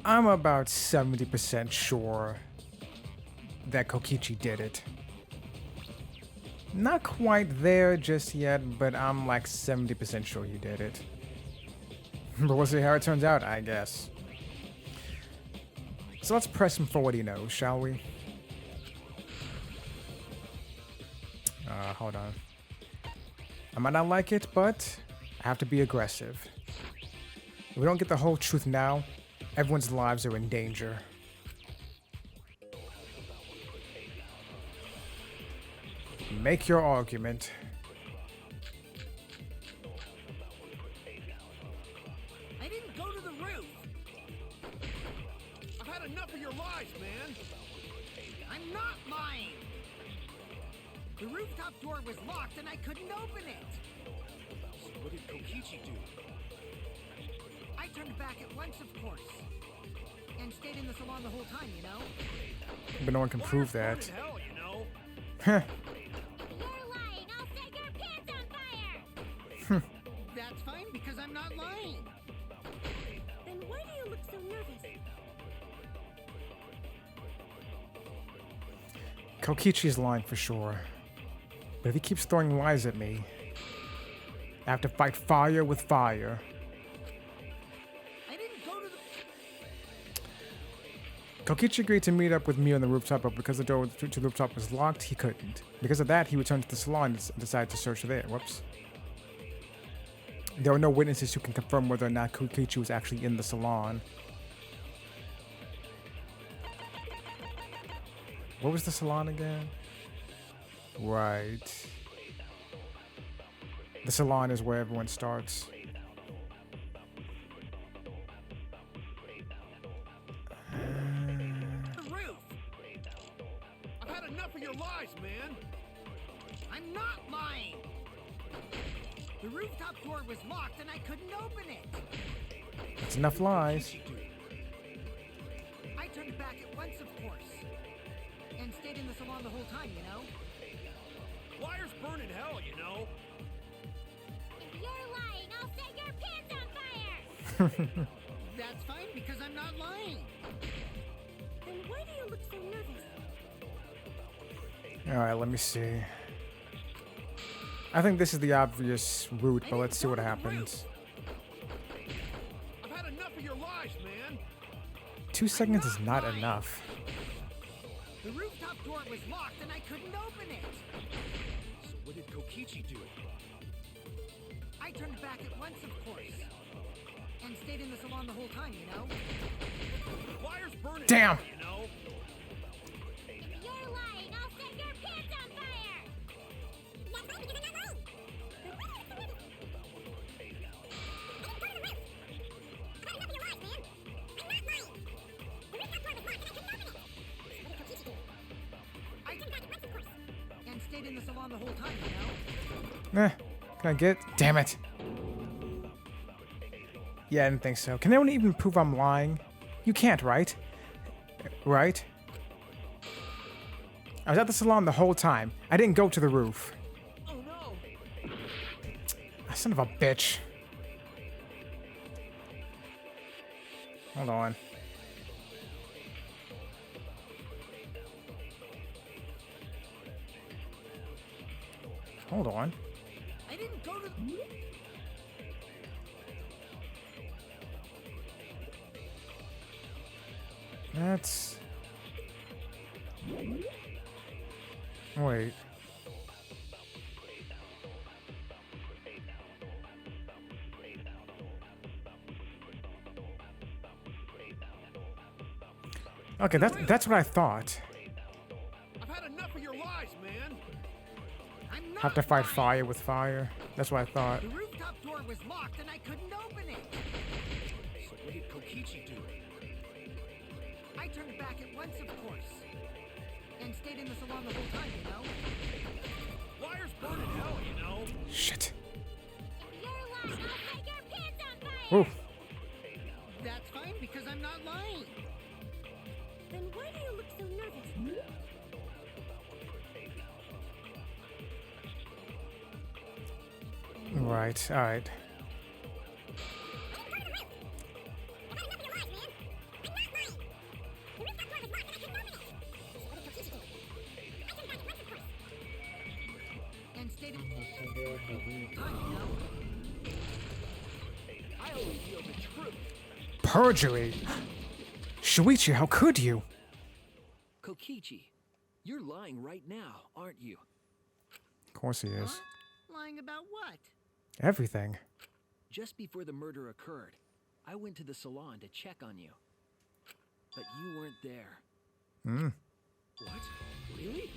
I'm about 70% sure that Kokichi did it. Not quite there just yet, but I'm like 70% sure he did it. But we'll see how it turns out, I guess. So let's press him for what he knows, shall we? Hold on. I might not like it, but I have to be aggressive. If we don't get the whole truth now, everyone's lives are in danger. Make your argument. I didn't go to the roof. I've had enough of your lies, man. I'm not lying. The rooftop door was locked and I couldn't open it. So what did Kokichi do? I turned back at once, of course. And stayed in the salon the whole time, you know? But no one can prove that. Hell, you know? Heh. You're lying. I'll set your pants on fire. That's fine because I'm not lying. Then why do you look so nervous? Kokichi's lying for sure. But if he keeps throwing lies at me, I have to fight fire with fire. I didn't go to the... Kokichi agreed to meet up with me on the rooftop, but because the door to the rooftop was locked, he couldn't. Because of that, he returned to the salon and decided to search there. Whoops. There were no witnesses who can confirm whether or not Kokichi was actually in the salon. What was the salon again? Right. The salon is where everyone starts. The roof! I've had enough of your lies, man! I'm not lying! The rooftop door was locked and I couldn't open it! That's enough lies. I turned back at once, of course. And stayed in the salon the whole time, you know? Liars burn in hell, you know? If you're lying, I'll set your pants on fire. That's fine because I'm not lying. Then why do you look so nervous? Alright, let me see. I think this is the obvious route, but let's see what happens. I've had enough of your lies, man. 2 seconds is not enough. The rooftop door was locked and I couldn't open it. So what did Kokichi do? I turned back at once, of course. And stayed in the salon the whole time, you know? Liars burn in Damn! hell, you know? If you're lying, I'll set your pants on fire. That's right, because I'm not lying. Then why do you look so nervous? I didn't go to the roof. I've had enough of your lies, man. I'm not lying. The rooftop door was locked and I couldn't open it. What did Kokichi do? I turned back at once, of course. and stayed in the salon the whole time, you know? Can I get? Damn it. Yeah, I didn't think so. Can anyone even prove I'm lying? You can't, right? Right? I was at the salon the whole time. I didn't go to the roof. Oh no! Son of a bitch. Hold on. Hold on. I didn't go to the... That's... Wait. Okay, that's what I thought. I've had enough of your lies, man. I'm not Have to fight lying. fire with fire. That's what I thought. The rooftop door was locked and I couldn't open it. So what did Kokichi do? I turned back at once, of course. And stayed in the salon the whole time, you know? Liars burn in hell, you know? Shit. If you're lying, I'll set your pants on fire. Ooh. That's fine because I'm not lying. Then why do you look so nervous? Right, alright. Perjury? Shuichi, how could you? Kokichi, you're lying right now, aren't you? Of course he is. Huh? Lying about what? Everything. Just before the murder occurred, I went to the salon to check on you. But you weren't there. What? Really?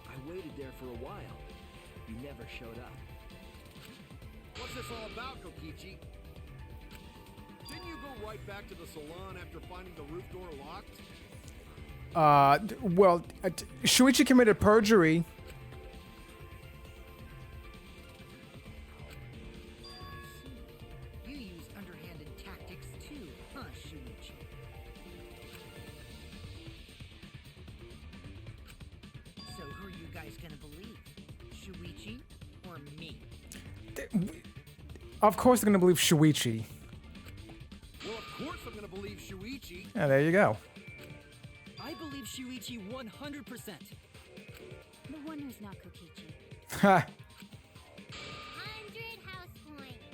I waited there for a while. You never showed up. What's this all about, Kokichi? Didn't you go right back to the salon after finding the roof door locked? Shuichi committed perjury. You use underhanded tactics too, huh, Shuichi? So who are you guys gonna believe? Shuichi or me? Of course they're gonna believe Shuichi. Well, of course I'm gonna believe Shuichi. Yeah, there you go. I believe Shuichi 100%. The one who's not Kokichi. Ha. 100 house points.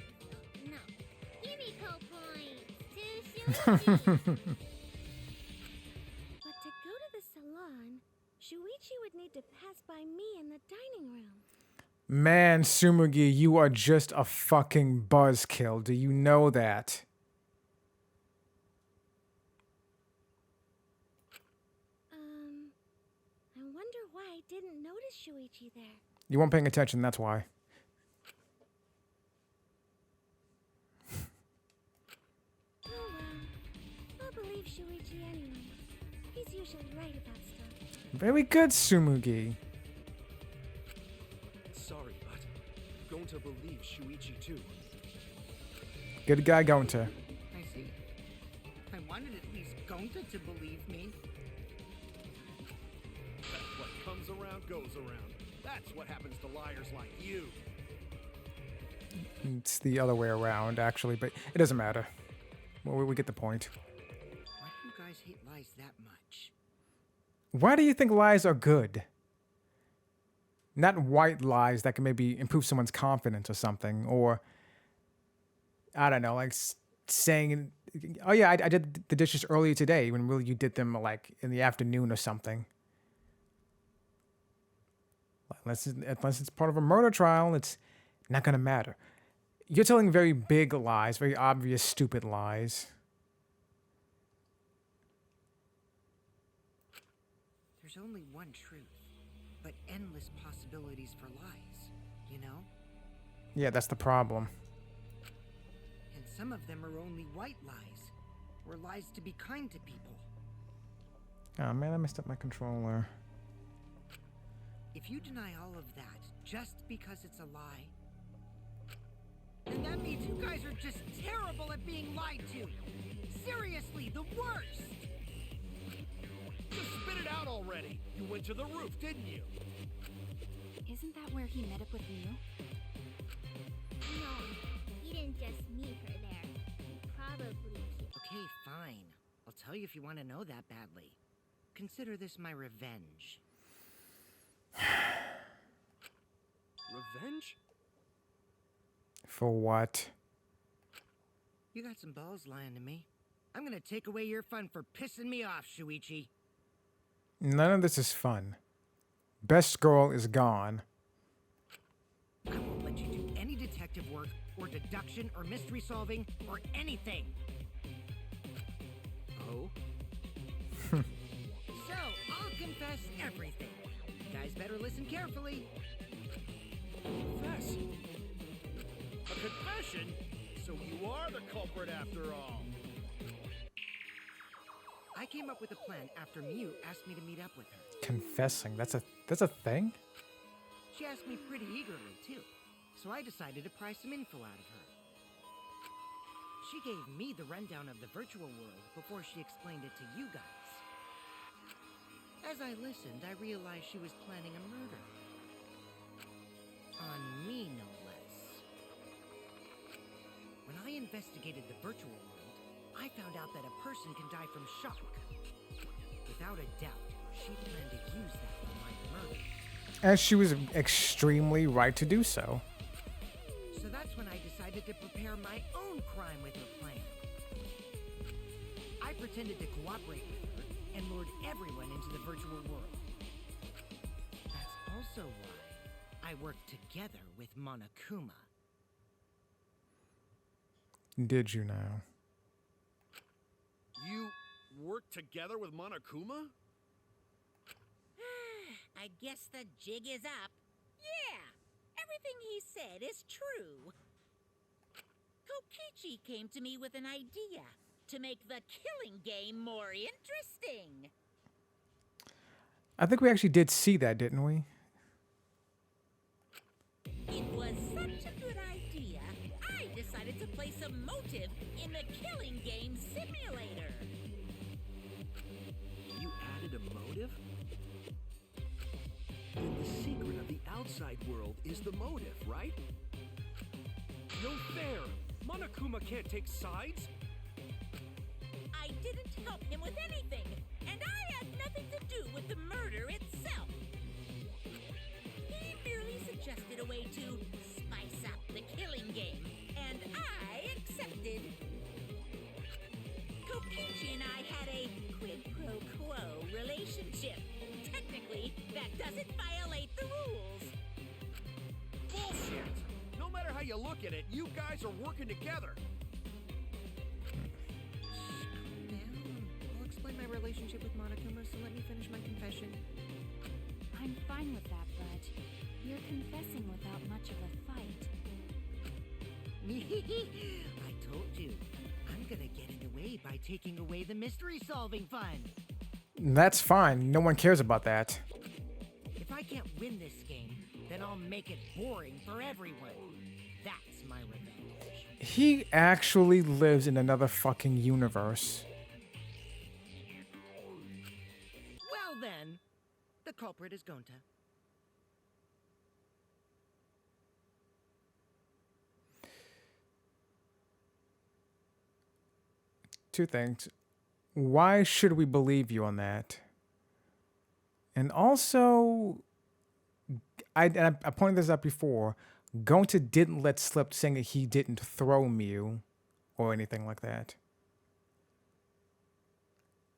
No, Himiko points. To Shuichi. But to go to the salon, Shuichi would need to pass by me in the dining room. Man, Sumugi, you are just a fucking buzzkill. Do you know that? I wonder why I didn't notice Shuichi there. You weren't paying attention, that's why. Oh well, I'll believe Shuichi anyway. He's usually right about stuff. Very good, Sumugi. Sorry, but I'm going to believe Shuichi too. Good guy, Gonta. I see. I wanted at least Gonta to believe me. What comes around goes around. That's what happens to liars like you. It's the other way around, actually, but it doesn't matter. Well, we get the point. Why do you guys hate lies that much? Why do you think lies are good? Not white lies that can maybe improve someone's confidence or something, or I don't know, like saying, "Oh yeah, I did the dishes earlier today," when really you did them like in the afternoon or something. Unless it's part of a murder trial, it's not gonna matter. You're telling very big lies, very obvious, stupid lies. There's only one truth, but endless possibilities for lies, you know? Yeah, that's the problem. And some of them are only white lies, or lies to be kind to people. Oh man, I messed up my controller. If you deny all of that just because it's a lie, then that means you guys are just terrible at being lied to. Seriously, the worst! Just spit it out already. You went to the roof, didn't you? Isn't that where he met up with Mew? No, he didn't just meet her there. He probably... Okay, fine. I'll tell you if you want to know that badly. Consider this my revenge. Revenge? For what? You got some balls lying to me. I'm gonna take away your fun for pissing me off, Shuichi. None of this is fun. Best girl is gone. I won't let you do any detective work, or deduction, or mystery solving, or anything. Oh? So, I'll confess everything. You guys better listen carefully. Confess. A confession? So you are the culprit after all. I came up with a plan after Mew asked me to meet up with her. Confessing. That's a thing? She asked me pretty eagerly, too. So I decided to pry some info out of her. She gave me the rundown of the virtual world before she explained it to you guys. As I listened, I realized she was planning a murder. On me, no less. When I investigated the virtual world, I found out that a person can die from shock. Without a doubt, she planned to use that for my murder. And she was extremely right to do so. So that's when I decided decided to prepare my own crime with her plan. I pretended to cooperate with her and lured everyone into the virtual world. That's also why I worked together with Monokuma. Did you now? You worked together with Monokuma? I guess the jig is up. Yeah, everything he said is true. Kokichi came to me with an idea to make the killing game more interesting. I think we actually did see that, didn't we? It was such a good idea, I decided to place a motive in the killing game simulator. You added a motive? Then the secret of the outside world is the motive, right? No fair! Monokuma can't take sides! I didn't help him with anything, and I had nothing to do with the murder itself. He merely suggested a way to spice up the killing game, and I accepted. Kokichi and I had a quid pro quo relationship. Technically, that doesn't violate the rules. Bullshit! No matter how you look at it, you guys are working together. I'll explain my relationship with Monokuma, so let me finish my confession. I'm fine with that, but you're confessing without much of a fight. I told you, I'm gonna get it away by taking away the mystery-solving fun. That's fine. No one cares about that. If I can't win this game, then I'll make it boring for everyone. That's my revenge. He actually lives in another fucking universe. Well then, the culprit is Gonta. Two things. Why should we believe you on that? And also, I pointed this out before. Gonta didn't let slip saying that he didn't throw Mew or anything like that.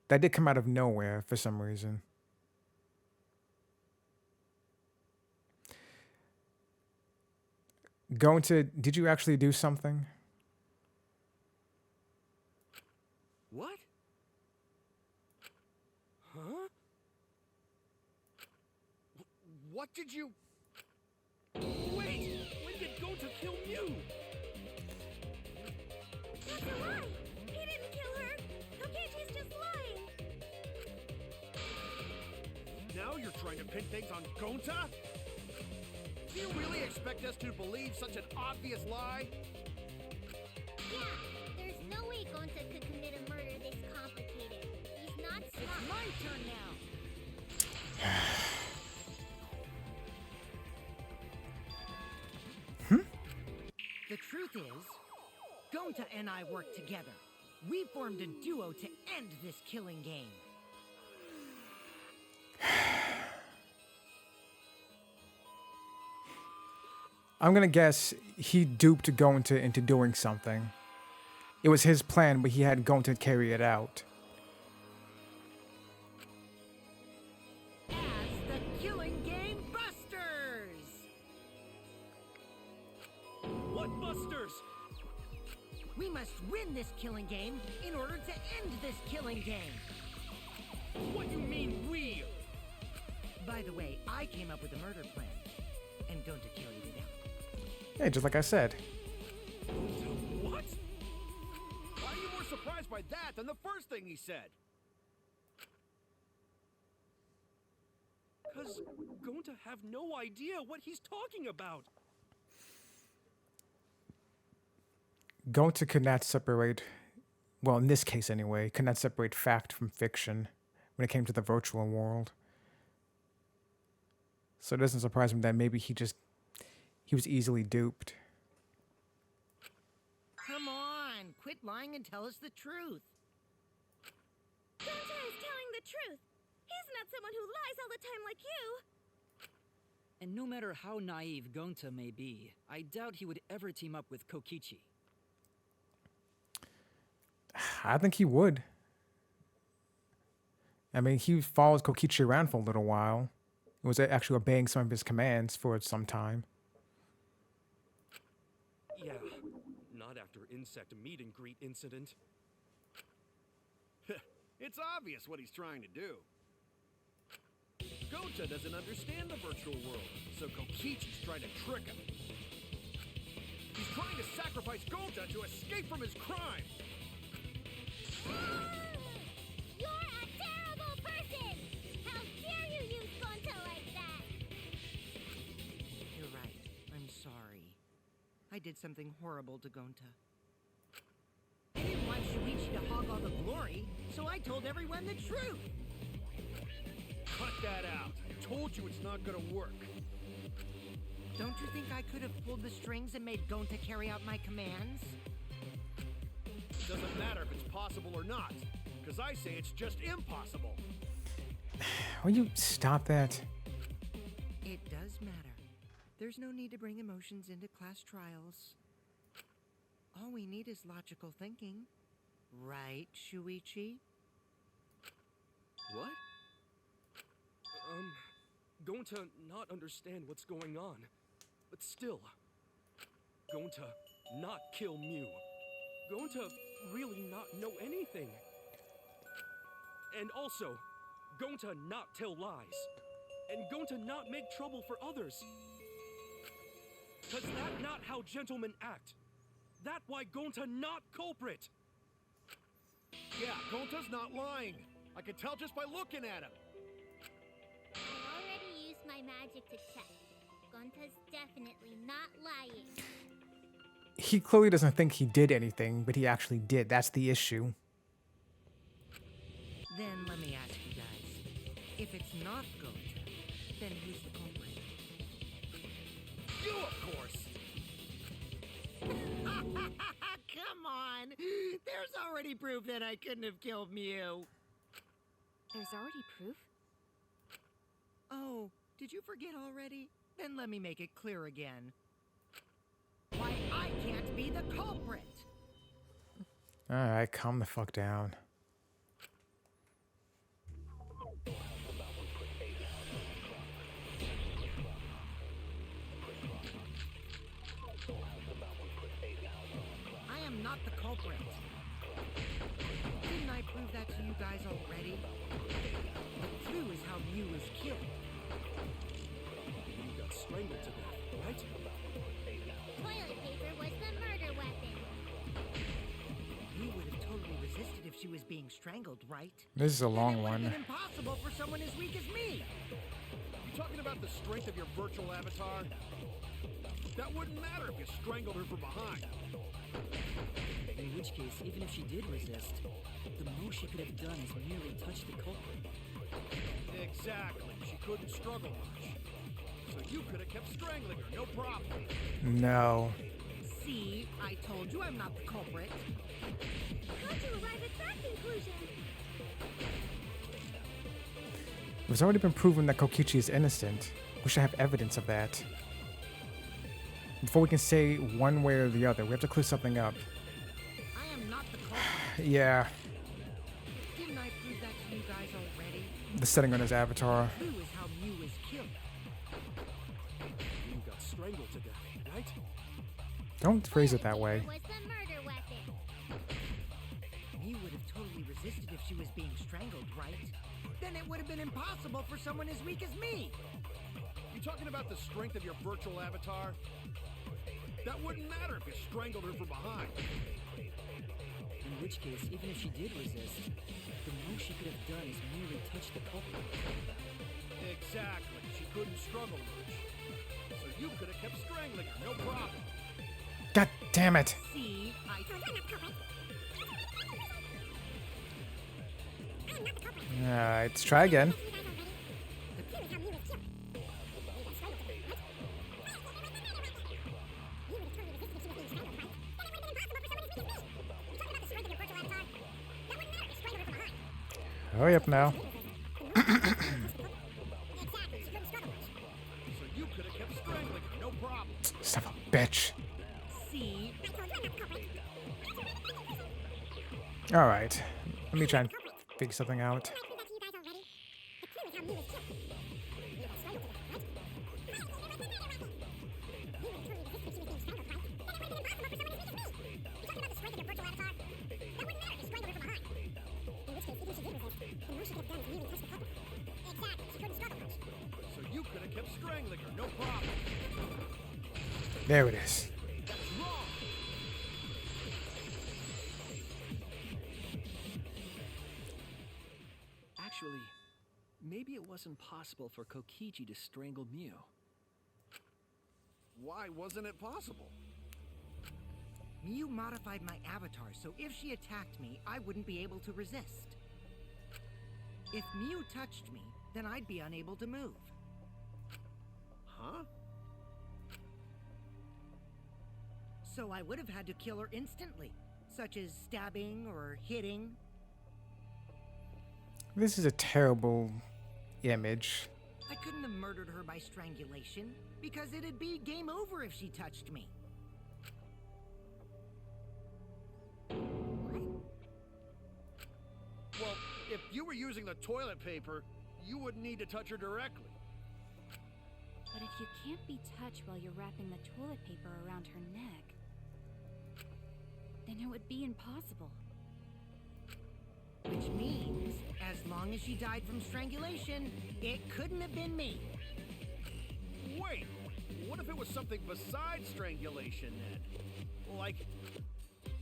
That did come out of nowhere for some reason. Gonta, did you actually do something? What? Huh? What did you... Wait! When did Gonta kill Mew? That's a lie! He didn't kill her! Kokichi's just lying! Now you're trying to pin things on Gonta? Do you really expect us to believe such an obvious lie? Yeah, there's no way Gonta could commit a murder this complicated. He's not smart. It's my turn now. The truth is, Gonta and I worked together. We formed a duo to end this killing game. I'm gonna guess he duped Gonta into doing something. It was his plan, but he had Gonta carry it out. As the killing game busters! What busters? We must win this killing game in order to end this killing game. What you mean, we? By the way, I came up with a murder plan, and Gonta carried it out. Hey, just like I said. What? Why are you more surprised by that than the first thing he said? Cause Gonta have no idea what he's talking about. Gonta could not separate, well, in this case anyway, could not separate fact from fiction when it came to the virtual world. So it doesn't surprise me that maybe he was easily duped. Come on, quit lying and tell us the truth. Gonta is telling the truth. He's not someone who lies all the time like you. And no matter how naive Gonta may be, I doubt he would ever team up with Kokichi. I think he would. I mean, he follows Kokichi around for a little while. He was actually obeying some of his commands for some time. Yeah, not after insect meet and greet incident. It's obvious what he's trying to do. Gota doesn't understand the virtual world, so Kokichi's trying to trick him. He's trying to sacrifice Gota to escape from his crime. You're a terrible person! How dare you use Gonta like that? You're right. I'm sorry. I did something horrible to Gonta. I didn't want Shuichi to hog all the glory, so I told everyone the truth. Cut that out. I told you it's not gonna work. Don't you think I could have pulled the strings and made Gonta carry out my commands? Doesn't matter if it's possible or not, because I say it's just impossible. Will you stop that? It does matter. There's no need to bring emotions into class trials. All we need is logical thinking. Right, Shuichi? What? Going to not understand what's going on. But still, going to not kill Mew. Going to really not know anything. And also, going to not tell lies. And going to not make trouble for others. Cause that's not how gentlemen act. That's why Gonta not culprit. Yeah, Gonta's not lying. I can tell just by looking at him. I already used my magic to check. Gonta's definitely not lying. He clearly doesn't think he did anything, but he actually did. That's the issue. Then let me ask you guys. If it's not Gonta, then who's the culprit? You, of course. Come on! There's already proof that I couldn't have killed Mew. There's already proof? Oh, did you forget already? Then let me make it clear again. Why I can't be the culprit! Alright, calm the fuck down. I am not the culprit. Didn't I prove that to you guys already? The clue is how Mew was killed. You got strangled to death, right? Toilet paper was the murder weapon. Mew would have totally resisted if she was being strangled, right? This is a Then long it would have one. been impossible for someone as weak as me. You talking about the strength of your virtual avatar? That wouldn't matter if you strangled her from behind. In which case, even if she did resist, the most she could have done is merely touch the culprit. Exactly. She couldn't struggle much. So you could have kept strangling her, no problem. No. See, I told you I'm not the culprit. How'd you arrive at that conclusion? It was already been proven that Kokichi is innocent. We should have evidence of that. Before we can say one way or the other, we have to clear something up. I am not the culprit. Yeah, Didn't I prove that to you guys already? the setting on his avatar. The clue is how Mew was killed. You got strangled to death, right? Don't phrase it that way. Was the murder weapon. Mew would have totally resisted if she was being strangled, right? Then it would have been impossible for someone as weak as me. You talking about the strength of your virtual avatar? That wouldn't matter if you strangled her from behind. In which case, even if she did resist, the most she could have done is merely touch the culprit. Exactly. She couldn't struggle much. So you could have kept strangling her, no problem. God damn it. See, I told you I'm not the culprit. Alright, let's try again. Hurry up now. So you could bitch. See? All right. Let me try and figure something out. So you could have kept strangling her, no problem. There it is. Actually, maybe it wasn't possible for Kokichi to strangle Mew. Why wasn't it possible? Mew modified my avatar, so if she attacked me, I wouldn't be able to resist. If Mew touched me, then I'd be unable to move. Huh? So I would have had to kill her instantly, such as stabbing or hitting. This is a terrible image. I couldn't have murdered her by strangulation, because it'd be game over if she touched me. Well, if you were using the toilet paper, you wouldn't need to touch her directly. But if you can't be touched while you're wrapping the toilet paper around her neck, then it would be impossible. Which means, as long as she died from strangulation, it couldn't have been me. Wait, what if it was something besides strangulation then? Like,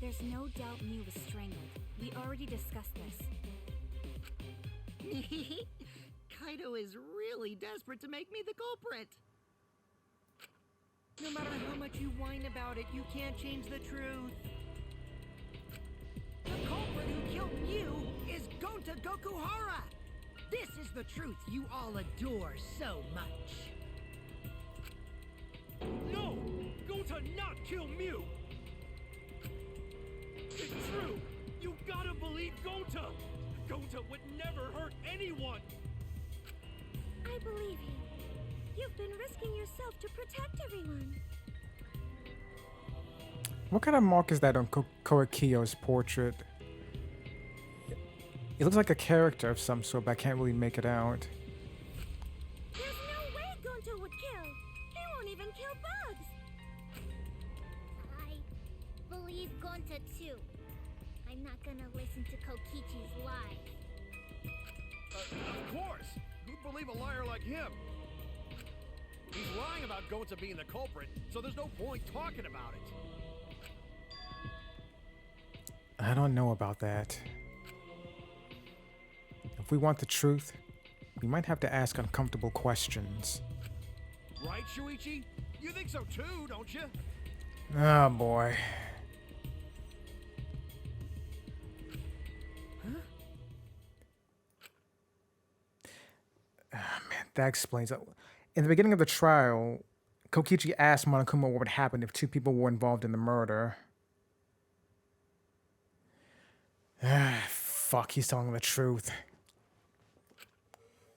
There's no doubt Mew was strangled. We already discussed this. Kaito is really desperate to make me the culprit. No matter how much you whine about it, you can't change the truth. The culprit who killed Mew is Gonta Gokuhara! This is the truth you all adore so much. No! Gonta not kill Mew! It's true! You gotta believe Gonta! Gonta would never hurt anyone! I believe you. You've been risking yourself to protect everyone. What kind of mark is that on Koikio's portrait? It looks like a character of some sort, but I can't really make it out. There's no way Gonta would kill. He won't even kill bugs. I believe Gonta too. I'm not gonna listen to Kokichi's lies. of course! Who'd believe a liar like him? He's lying about Gonta being the culprit, so there's no point talking about it. I don't know about that. If we want the truth, we might have to ask uncomfortable questions. Right, Shuichi? You think so too, don't you? Oh boy. Ah, man, that explains it. In the beginning of the trial, Kokichi asked Monokuma what would happen if two people were involved in the murder. Ah, fuck, he's telling the truth.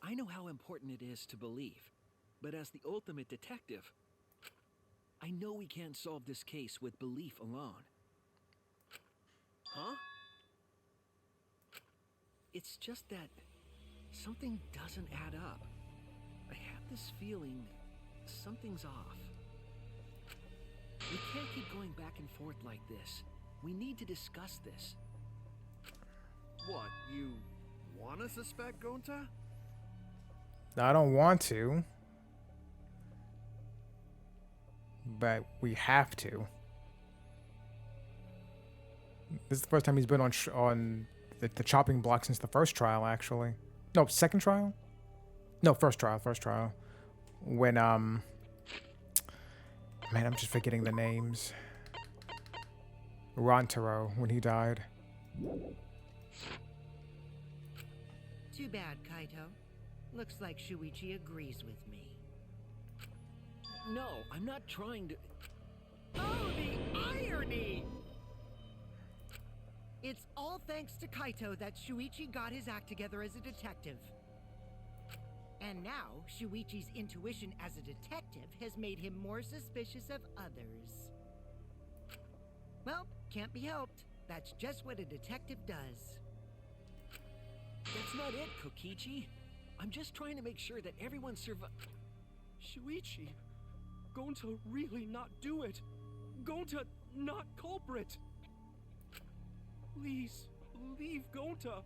I know how important it is to believe, but as the ultimate detective, I know we can't solve this case with belief alone. Huh? It's just that something doesn't add up. I have this feeling something's off. We can't keep going back and forth like this. We need to discuss this. What, you wanna suspect Gonta? I don't want to, but we have to. This is the first time he's been on the chopping block since the first trial, actually. No, second trial? No, first trial. When, man, I'm just forgetting the names. Rantaro, when he died. Too bad, Kaito. Looks like Shuichi agrees with me. No, I'm not trying to... Oh, the irony! It's all thanks to Kaito that Shuichi got his act together as a detective. And now, Shuichi's intuition as a detective has made him more suspicious of others. Well, can't be helped. That's just what a detective does. That's not it, Kokichi. I'm just trying to make sure that everyone Shuichi, going to really not do it. Going to not culprit. Please, leave Gonta.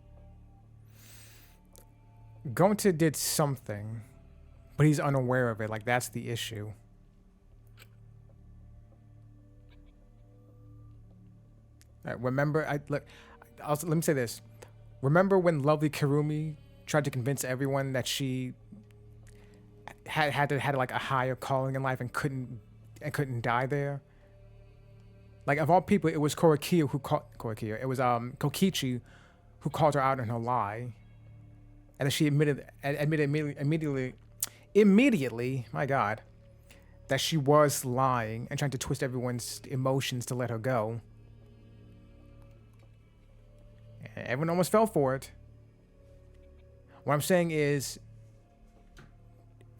Gonta did something, but he's unaware of it. Like, that's the issue. Remember, let me say this. Remember when lovely Kirumi tried to convince everyone that she had like a higher calling in life and couldn't die there? Like, of all people, it was Kokichi who called her out on her lie, and then she admitted immediately, my God, that she was lying and trying to twist everyone's emotions to let her go. Everyone almost fell for it. What I'm saying is,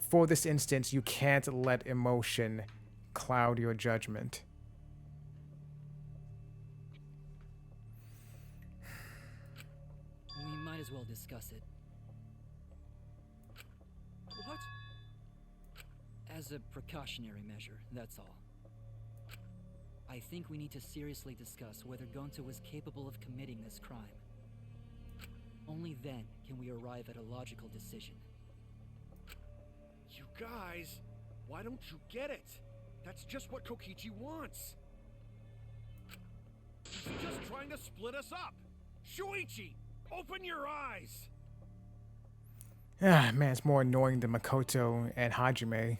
for this instance, you can't let emotion cloud your judgment. We might as well discuss it. What? As a precautionary measure, that's all. I think we need to seriously discuss whether Gonta was capable of committing this crime. Only then can we arrive at a logical decision. You guys, why don't you get it? That's just what Kokichi wants. He's just trying to split us up. Shuichi, open your eyes. Ah, man, it's more annoying than Makoto and Hajime.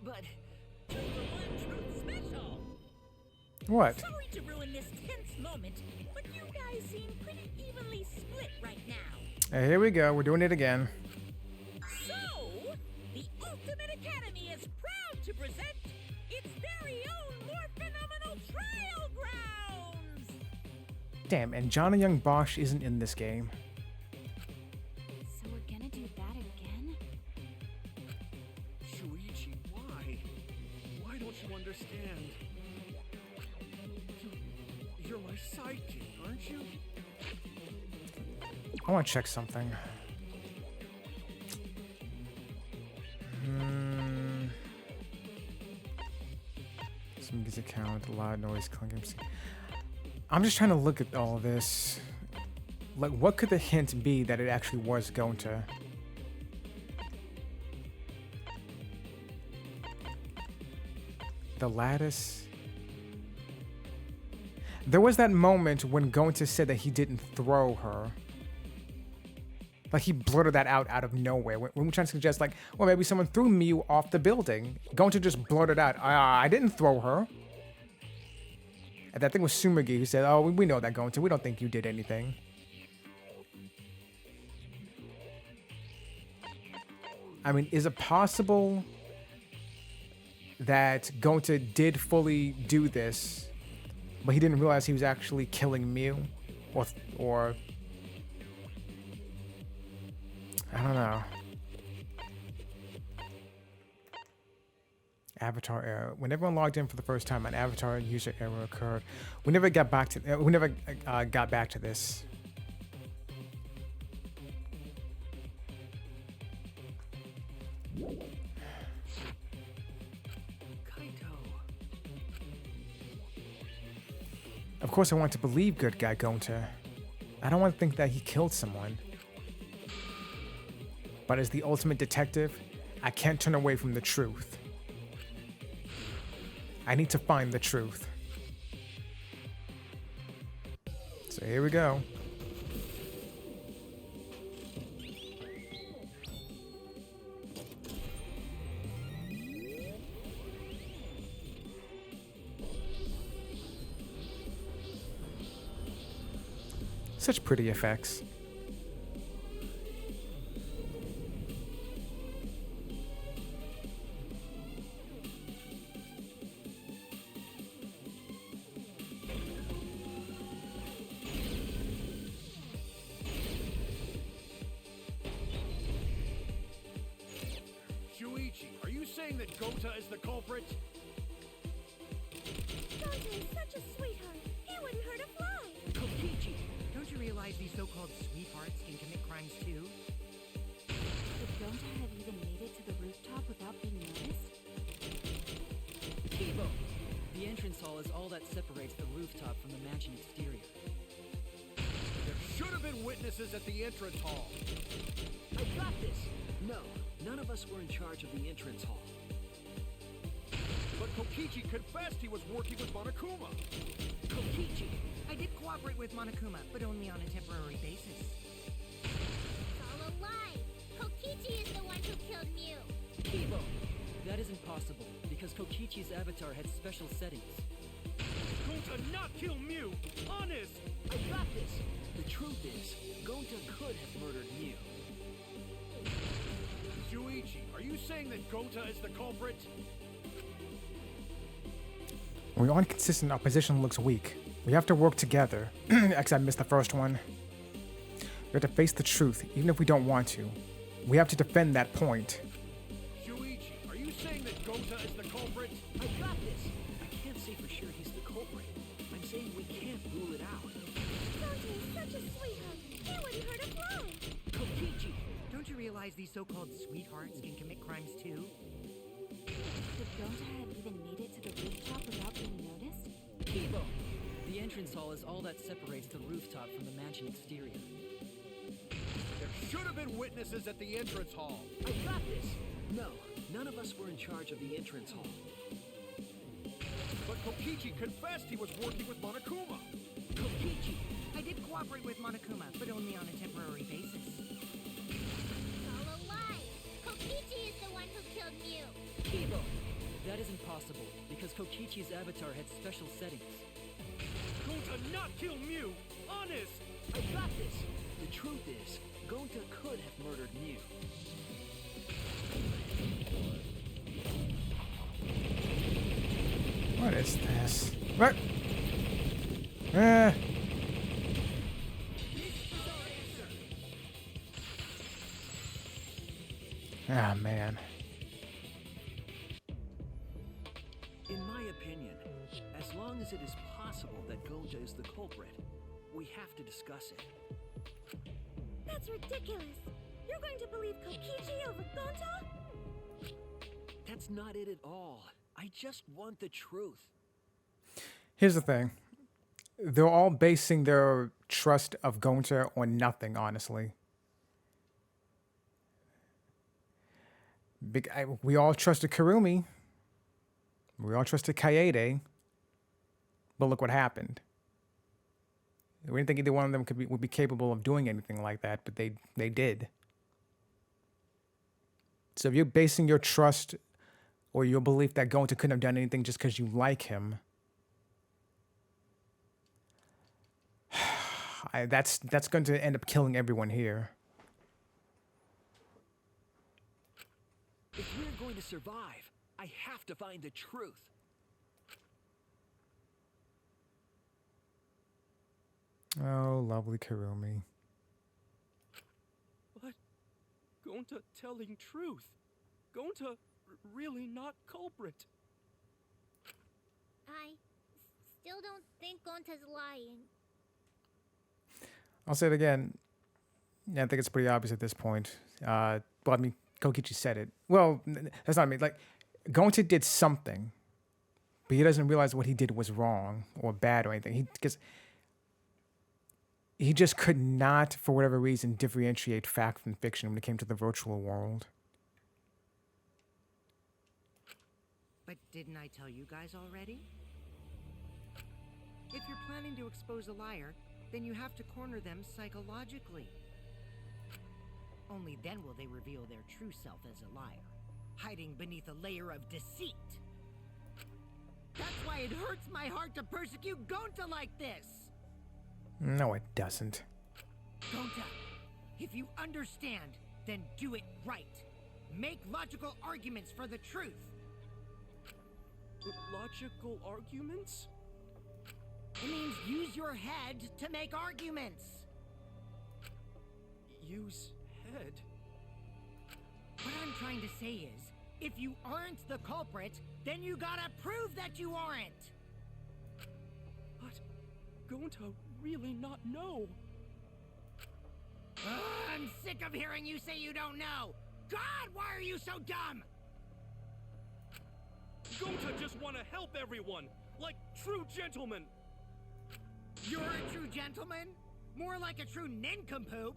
But just the one truth special. What? Sorry to ruin this tense moment, but you guys seem pretty evenly split right now. Hey, here we go. We're doing it again. So, the Ultimate Academy is proud to present its very own more phenomenal trial grounds. Damn, and Johnny Young Bosch isn't in this game. So we're gonna do that again? Shuichi, why? Why don't you understand? You're my sidekick, aren't you? I want to check something. Some music count, loud noise, clinking. I'm just trying to look at all this. Like, what could the hint be that it actually was Gonta? The lattice. There was that moment when Gonta said that he didn't throw her. Like, he blurted that out of nowhere. When we're trying to suggest, like, well, maybe someone threw Miu off the building. Gonta just blurted out, I didn't throw her. And that thing was Sumagi who said, oh, we know that, Gonta. We don't think you did anything. I mean, is it possible that Gonta did fully do this, but he didn't realize he was actually killing Miu? Or I don't know. Avatar error. When everyone logged in for the first time, an avatar user error occurred. We never got back to. We never got back to this. Kaito. Of course, I want to believe good guy Gonta. I don't want to think that he killed someone. But as the ultimate detective, I can't turn away from the truth. I need to find the truth. So here we go. Such pretty effects. saying that Gota is the culprit? Gonta is such a sweetheart. He wouldn't hurt a fly. Kokichi, don't you realize these so-called sweethearts can commit crimes too? Could Gonta have even made it to the rooftop without being noticed? Kibo! The entrance hall is all that separates the rooftop from the mansion exterior. There should have been witnesses at the entrance hall. I got this! No, none of us were in charge of the entrance hall. But Kokichi confessed he was working with Monokuma. Kokichi, I did cooperate with Monokuma, but only on a temporary basis. It's all a lie. Kokichi is the one who killed Mew. Kibo! That isn't possible, because Kokichi's avatar had special settings. Gonta not kill Mew! Honest! I got this! The truth is, Gonta could have murdered Mew. Shuichi, are you saying that Gota is the culprit? When we're inconsistent, our position looks weak. We have to work together. X, I missed the first one. We have to face the truth, even if we don't want to. We have to defend that point. Shuichi, are you saying that Gota is the culprit? I got this! I can't say for sure he's the culprit. I'm saying we can't rule it out. Gonta is such a sweetheart. He wouldn't hurt a fly. Kokichi, don't you realize these so-called sweethearts can commit crimes too? Could Gonta have even made it to the rooftop without being noticed? Kibo! The entrance hall is all that separates the rooftop from the mansion exterior. There should have been witnesses at the entrance hall. I got this! No, none of us were in charge of the entrance hall. But Kokichi confessed he was working with Monokuma. Kokichi, I did cooperate with Monokuma, but only on a temporary basis. It's all a lie. Kokichi is the one who killed Mew. Kibo! That isn't possible, because Kokichi's avatar had special settings. Gonta not kill Mew! Honest! I got this! The truth is, Gonta could have murdered Mew. What is this? What? Ah, man. In my opinion, as long as it is possible that Gonta is the culprit, we have to discuss it. That's ridiculous. You're going to believe Kokichi over Gonta? That's not it at all. I just want the truth. Here's the thing. They're all basing their trust of Gonta on nothing, honestly. We all trusted Kurumi. We all trusted Kaede. But look what happened. We didn't think either one of them would be capable of doing anything like that, but they did. So if you're basing your trust or your belief that Gonta couldn't have done anything just because you like him, that's going to end up killing everyone here. If we're going to survive, I have to find the truth. Oh, lovely Kurumi. But Gonta telling truth. Gonta really not culprit. I still don't think Gonta's lying. I'll say it again. Yeah, I think it's pretty obvious at this point. Well, I mean, Kokichi said it. Well, that's not me. Like, Gonta did something, but he doesn't realize what he did was wrong or bad or anything. Because he just could not, for whatever reason, differentiate fact from fiction when it came to the virtual world. But didn't I tell you guys already? If you're planning to expose a liar, then you have to corner them psychologically. Only then will they reveal their true self as a liar, hiding beneath a layer of deceit. That's why it hurts my heart to persecute Gonta like this! No, it doesn't. Gonta, if you understand, then do it right. Make logical arguments for the truth. Logical arguments? It means use your head to make arguments. Use head? What I'm trying to say is, If you aren't the culprit, then you gotta prove that you aren't. But going to really not know. I'm sick of hearing you say you don't know. God, why are you so dumb? Gonta just want to help everyone, like true gentlemen. You're a true gentleman? More like a true nincompoop.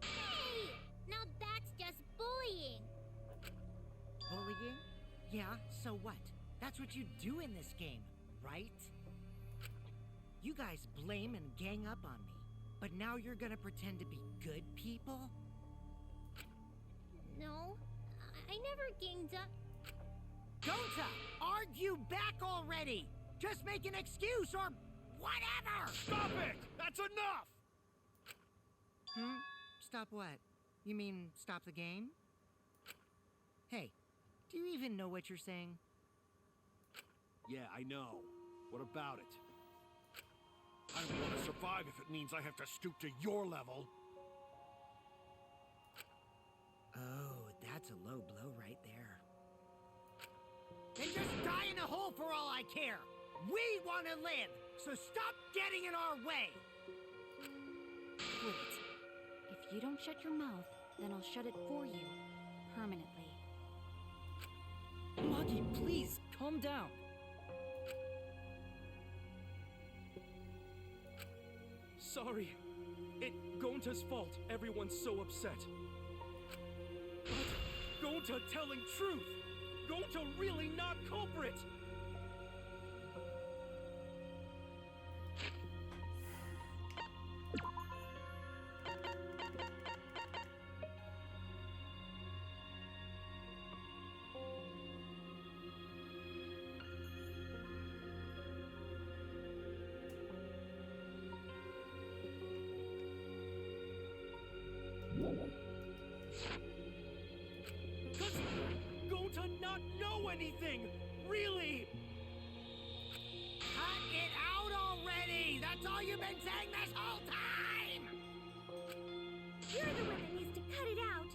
Hey! Now that's just bullying. Bullying? Yeah, so what? That's what you do in this game, right? You guys blame and gang up on me, but now you're gonna pretend to be good people? No, I never ganged up. Gonta, argue back already! Just make an excuse or whatever! Stop it! That's enough! Stop what? You mean stop the game? Hey, do you even know what you're saying? Yeah, I know. What about it? I want to survive if it means I have to stoop to your level. Oh, that's a low blow right there. Then just die in a hole for all I care! We want to live, so stop getting in our way! Wait. If you don't shut your mouth, then I'll shut it for you. Permanently. Muggy, please, calm down. Sorry. It Gonta's fault everyone's so upset. But Gonta telling truth! Gonta really not culprit! Does Gonta not know anything? Really? Cut it out already! That's all you've been saying this whole time! You're the one that needs to cut it out.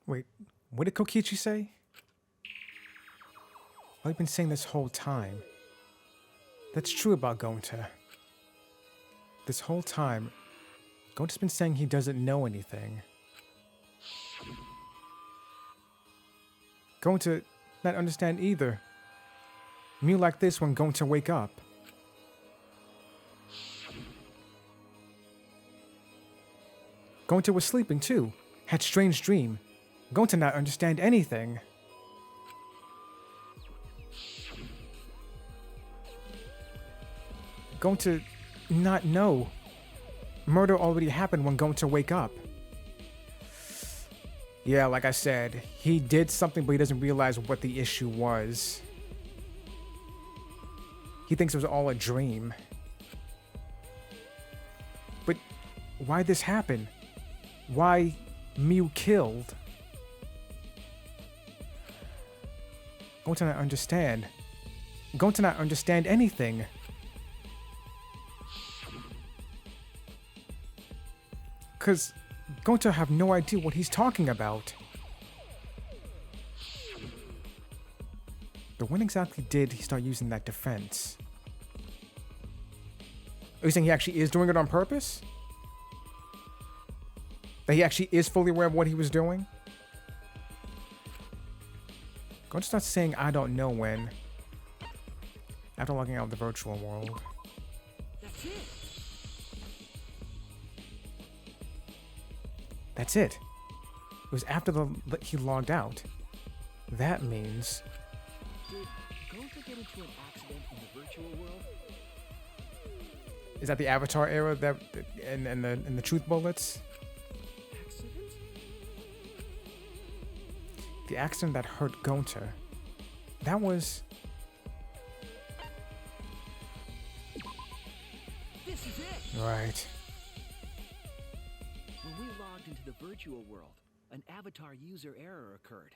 Wait, what did Kokichi say? I've been saying this whole time. That's true about Gonta. This whole time, Gonta's been saying he doesn't know anything. Gonta not understand either. Mew like this when Gonta wake up. Gonta was sleeping too. Had strange dream. Gonta not understand anything. Gonta not know. Murder already happened when Gonta wake up. Yeah, like I said, he did something but he doesn't realize what the issue was. He thinks it was all a dream. But why this happen? Why Mew killed? Gonta not understand. Gonta not understand anything. Cause Gonta have no idea what he's talking about. But when exactly did he start using that defense? Are you saying he actually is doing it on purpose? That he actually is fully aware of what he was doing? Gonta starts saying I don't know when. After logging out of the virtual world. That's it. That's it. It was after he logged out. That means... Did Gonta get into an accident in the virtual world? Is that the Avatar era that in the truth bullets? Accident? The accident that hurt Gonta. That was... This is it! Right. When we logged into the virtual world, an avatar user error occurred.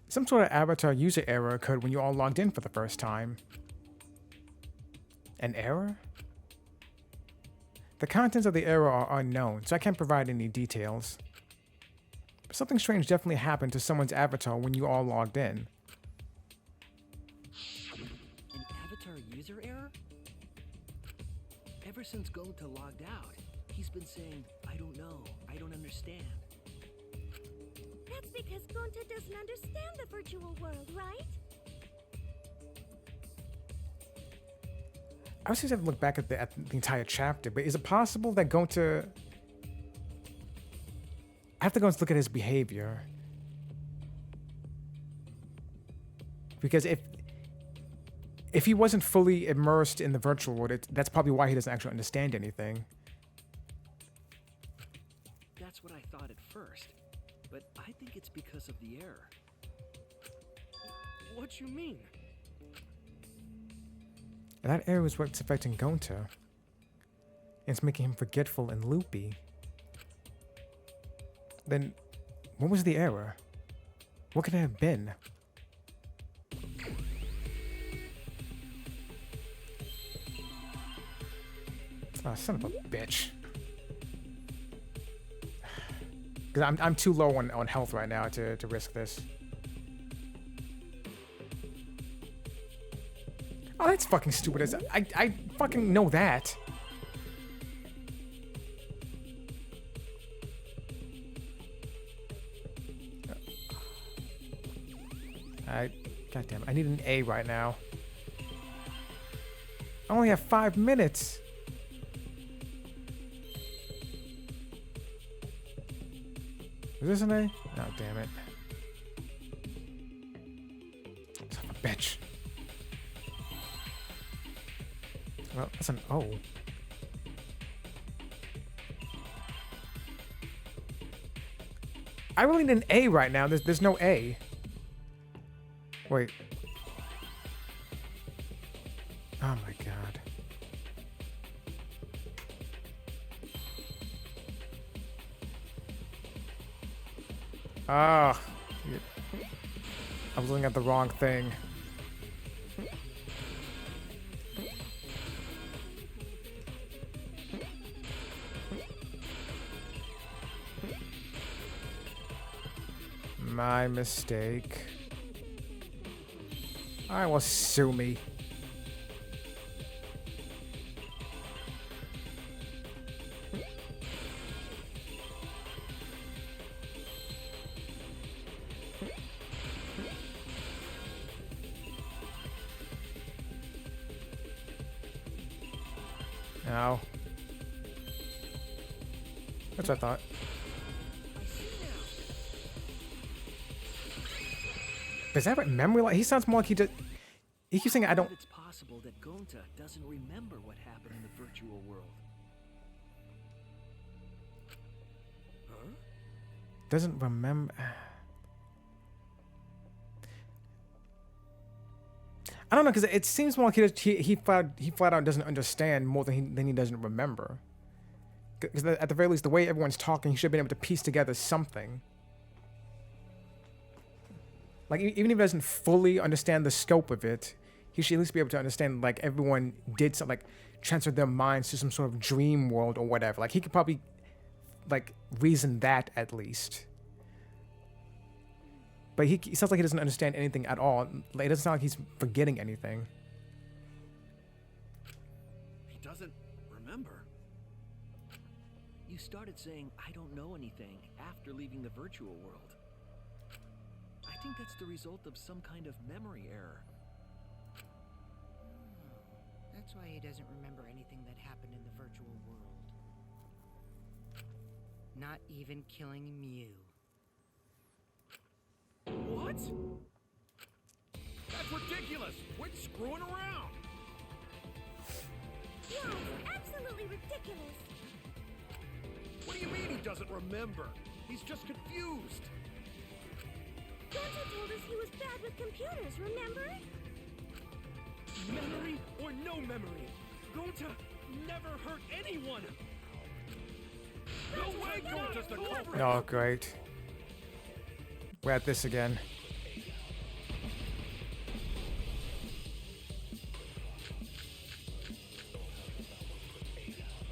Some sort of Avatar user error occurred when you all logged in for the first time. An error? The contents of the error are unknown, so I can't provide any details. But something strange definitely happened to someone's avatar when you all logged in. An avatar user error? Ever since Gonta logged out, he's been saying, I don't know, I don't understand. That's because Gonta doesn't understand the virtual world, right? I was just have to look back at the entire chapter, but is it possible that Gonta... I have to go and look at his behavior. Because if he wasn't fully immersed in the virtual world, that's probably why he doesn't actually understand anything. That's what I thought at first, but I think it's because of the error. What you mean? That error is what's affecting Gonta. And it's making him forgetful and loopy. Then, what was the error? What could it have been? Oh, son of a bitch. Because I'm too low on health right now to risk this. Oh, that's fucking stupid. I fucking know that. God damn it. I need an A right now. I only have 5 minutes. Is this an A? Oh, damn it. Son of a bitch. Well, that's an O. I really need an A right now. There's no A. Wait. Oh my god. Ah. I was looking at the wrong thing. My mistake. Alright, well, sue me. No. That's what I thought. Is that what memory like? He sounds more like he did. He keeps saying I don't. It's possible that Gonta doesn't remember what happened in the virtual world. Huh? Doesn't remember. I don't know, because it seems more like he flat out doesn't understand more than he doesn't remember. Because at the very least, the way everyone's talking, he should have been able to piece together something. Like, even if he doesn't fully understand the scope of it, he should at least be able to understand, like, everyone did something, like, transferred their minds to some sort of dream world or whatever. Like, he could probably, like, reason that at least. But he sounds like he doesn't understand anything at all. Like, it doesn't sound like he's forgetting anything. He doesn't remember. You started saying, I don't know anything, after leaving the virtual world. I think that's the result of some kind of memory error. That's why he doesn't remember anything that happened in the virtual world. Not even killing Mew. What? That's ridiculous! Quit screwing around! Yeah, absolutely ridiculous. What do you mean he doesn't remember? He's just confused! Gonta told us he was bad with computers, remember? Memory or no memory, Gonta never hurt anyone. No way Gonta's the culprit! Oh, great. We're at this again.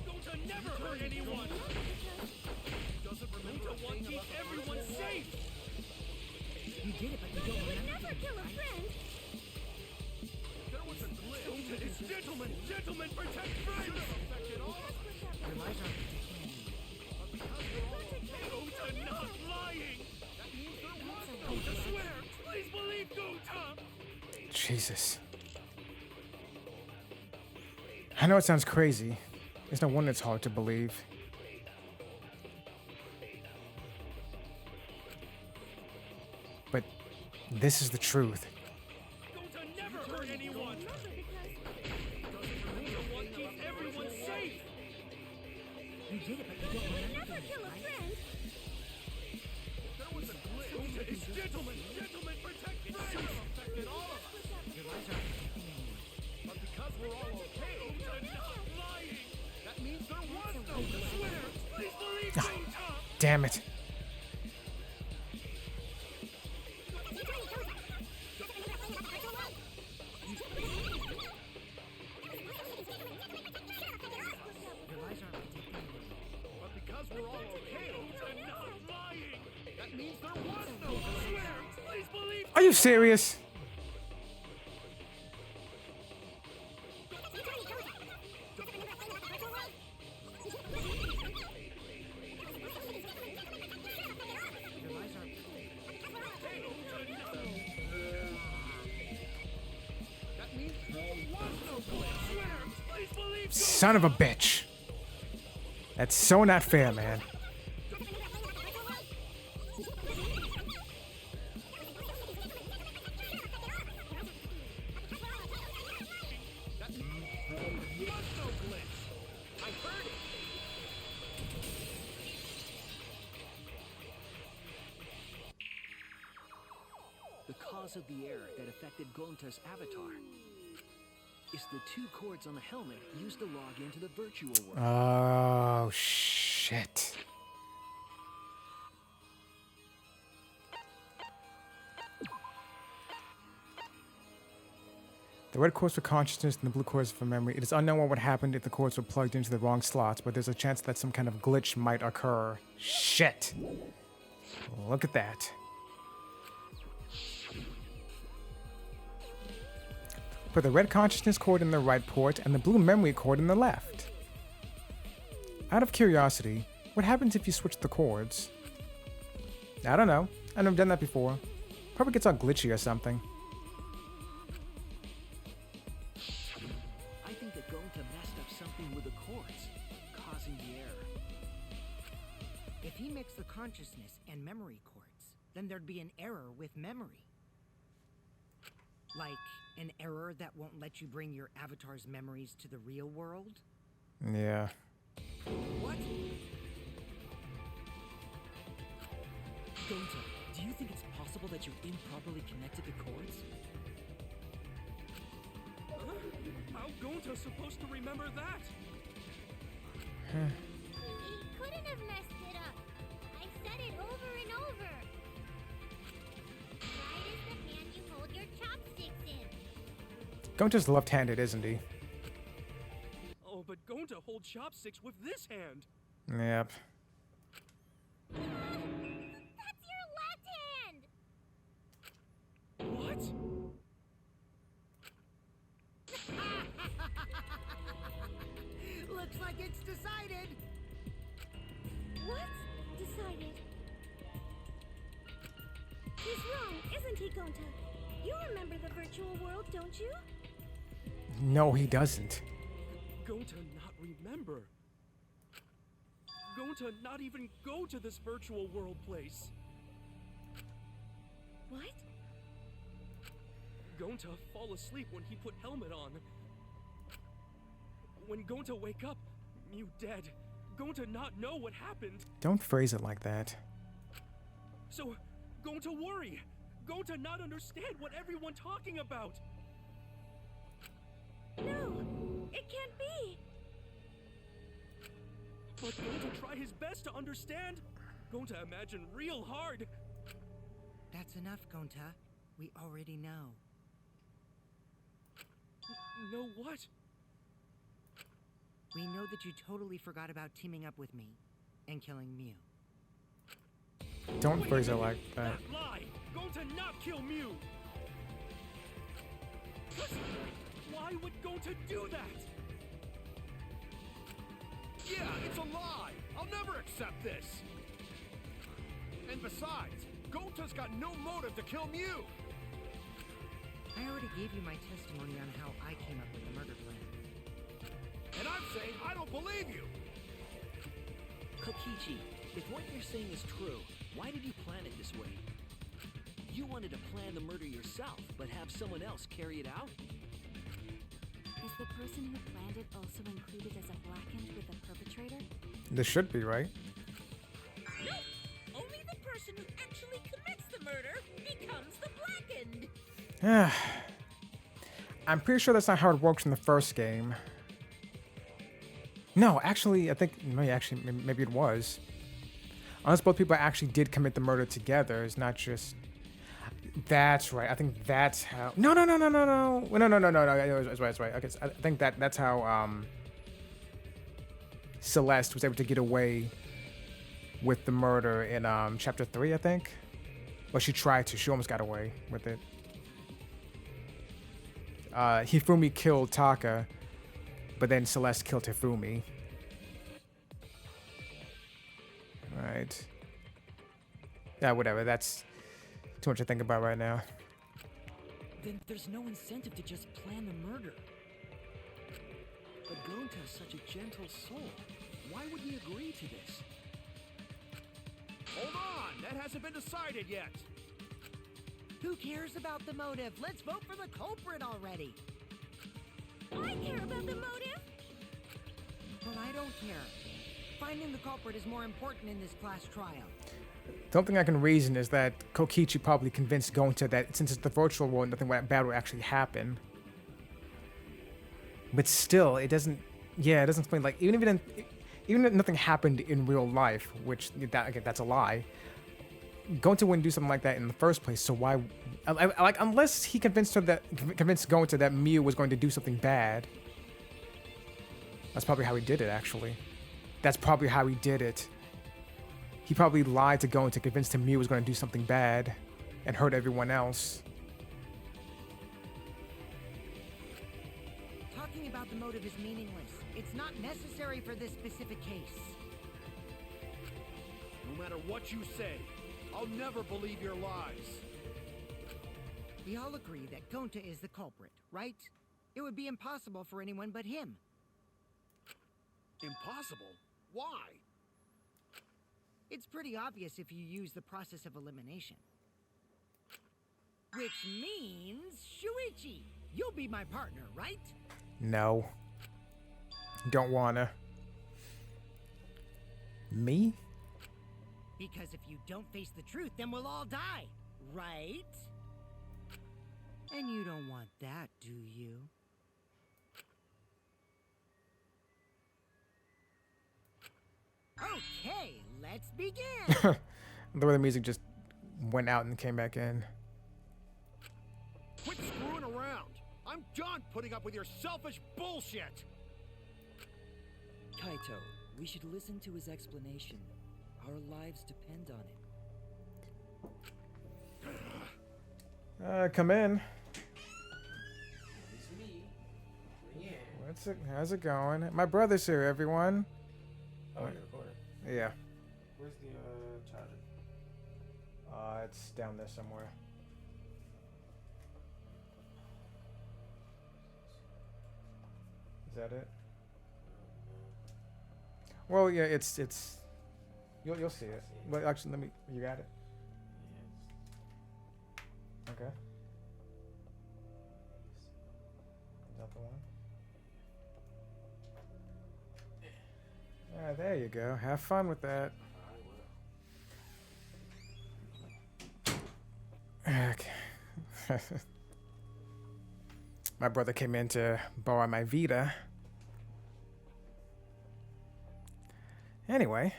Gonta never hurt anyone. Doesn't remember to want to keep everyone safe. You did it, but you don't remember. Never kill a friend. There was a glitch. It's gentlemen, gentlemen, protect friends. Affected all of us. Your lies aren't protecting anyone. Gunta not lying. That means there was no Gunta swear. Please believe Gunta. Jesus. I know it sounds crazy. There's no wonder it's hard to believe. But this is the truth. Gunta never hurt anyone. Doesn't remember to want to keep everyone safe. You did it, but you don't remember. Never kill a friend. There was a glitch. Gunta is gentlemen, gentlemen, protect friends. Affected all of us. Your lies aren't protecting anyone. But because we're all okay, Gunta not lying. that means there was no Gunta glitch. swear. Please believe Ah. Gunta. Damn it. Your lies aren't protecting anyone. But because we're all okay, Gunta not lying. that means there was no Gunta glitch. swear. Please believe. Are you serious? Your lies aren't That means there was no glitch. Swear. Please believe. Son of a bitch. That's so not fair, man. There was no glitch. I heard it. The cause of the error that affected Gonta's avatar is the two cords on the helmet used to log into the virtual world. Oh, shit. The red cords for consciousness and the blue cords for memory. It is unknown what would happen if the cords were plugged into the wrong slots, but there's a chance that some kind of glitch might occur. Shit. Look at that. Put the red consciousness cord in the right port and the blue memory cord in the left. Out of curiosity, what happens if you switch the cords? I don't know. I've never done that before. Probably gets all glitchy or something. I think that Gonta messed up something with the cords, causing the error. If he mixed the consciousness and memory cords, then there'd be an error with memory. Like an error that won't let you bring your avatar's memories to the real world? Yeah. What? Gonta, do you think it's possible that you improperly connected the cords? How Gonta supposed to remember that? He couldn't have messed it up. I've said it over and over. Right is the hand you hold your chopsticks in. Gonta's left-handed, isn't he? Oh, but Gonta holds chopsticks with this hand. Yep. That's your left hand. What? Looks like it's decided. What? Decided. He's wrong, isn't he, Gonta? You remember the virtual world, don't you? No, he doesn't. Gonta not remember. Gonta not even go to this virtual world place. What? Gonta fall asleep when he put helmet on. When Gonta wake up, Mew dead. Gonta not know what happened. Don't phrase it like that. So, Gonta worry. Gonta not understand what everyone talking about. No, it can't be. But Gonta try his best to understand. Gonta imagine real hard. That's enough, Gonta. We already know. Know what? We know that you totally forgot about teaming up with me and killing Mew. Don't phrase it like that. That lie! Gonta not kill Mew! Why would Gonta do that? Yeah, it's a lie! I'll never accept this! And besides, Gonta's got no motive to kill Mew! I already gave you my testimony on how I came up with the murder plan. And I'm saying I don't believe you! Kokichi, if what you're saying is true, why did you plan it this way? You wanted to plan the murder yourself, but have someone else carry it out? Is the person who planned it also included as a blackened with the perpetrator? This should be, right? Nope. Only the person who actually commits the murder becomes the blackened. I'm pretty sure that's not how it works in the first game. No, actually, I think maybe it was. Unless both people actually did commit the murder together, it's not just. That's right. I think that's how. No. That's right. Okay, so I think that's how Celeste was able to get away with the murder in chapter 3, I think. Well, she tried to. She almost got away with it. Hifumi killed Taka, but then Celeste killed Hifumi. Right. Yeah, whatever. That's too much to think about right now. Then there's no incentive to just plan the murder. But Gonta is such a gentle soul. Why would he agree to this? Hold on! That hasn't been decided yet! Who cares about the motive? Let's vote for the culprit already. I care about the motive. But I don't care. Finding the culprit is more important in this class trial. The only thing I can reason is that Kokichi probably convinced Gonta that since it's the virtual world, nothing bad will actually happen. But still, it doesn't. Yeah, it doesn't explain. Like even if nothing happened in real life, which again that's a lie. Gonta wouldn't do something like that in the first place. So why? Like unless he convinced Gonta that Mew was going to do something bad. That's probably how he did it. Actually, that's probably how he did it. He probably lied to Gonta to convince him Mew was going to do something bad and hurt everyone else. Talking about the motive is meaningless. It's not necessary for this specific case. No matter what you say, I'll never believe your lies. We all agree that Gonta is the culprit, right? It would be impossible for anyone but him. Impossible? Why? It's pretty obvious if you use the process of elimination. Which means, Shuichi, you'll be my partner, right? No. Don't wanna. Me? Because if you don't face the truth, then we'll all die, right? And you don't want that, do you? Okay, let's begin! The way the music just went out and came back in. Quit screwing around! I'm done putting up with your selfish bullshit! Kaito, we should listen to his explanation. Our lives depend on it. Come in. How's it going? My brother's here, everyone. Oh, you're recording. Yeah. Where's the charger? It's down there somewhere. Is that it? Well, yeah, it's. You'll see it. But actually, let me. You got it. Okay. Is that the one? Ah, there you go. Have fun with that. Okay. My brother came in to borrow my Vita. Anyway.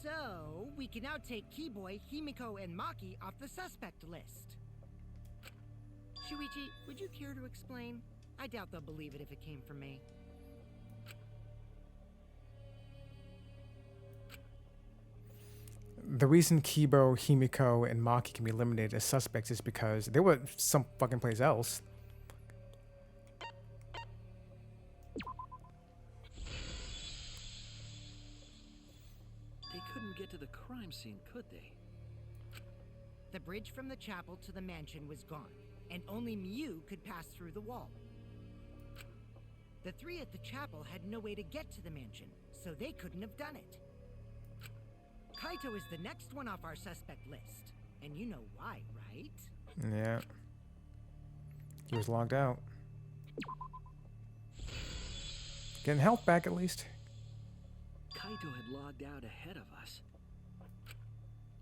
So, we can now take Keyboy, Himiko, and Maki off the suspect list. Shuichi, would you care to explain? I doubt they'll believe it if it came from me. the reason Kibo, Himiko, and Maki can be eliminated as suspects is because they were some fucking place else. They couldn't get to the crime scene, could they? The bridge from the chapel to the mansion was gone, and only Mew could pass through the wall. The three at the chapel had no way to get to the mansion, so they couldn't have done it. Kaito is the next one off our suspect list, and you know why, right? Yeah. He was logged out. Getting health back at least. Kaito had logged out ahead of us.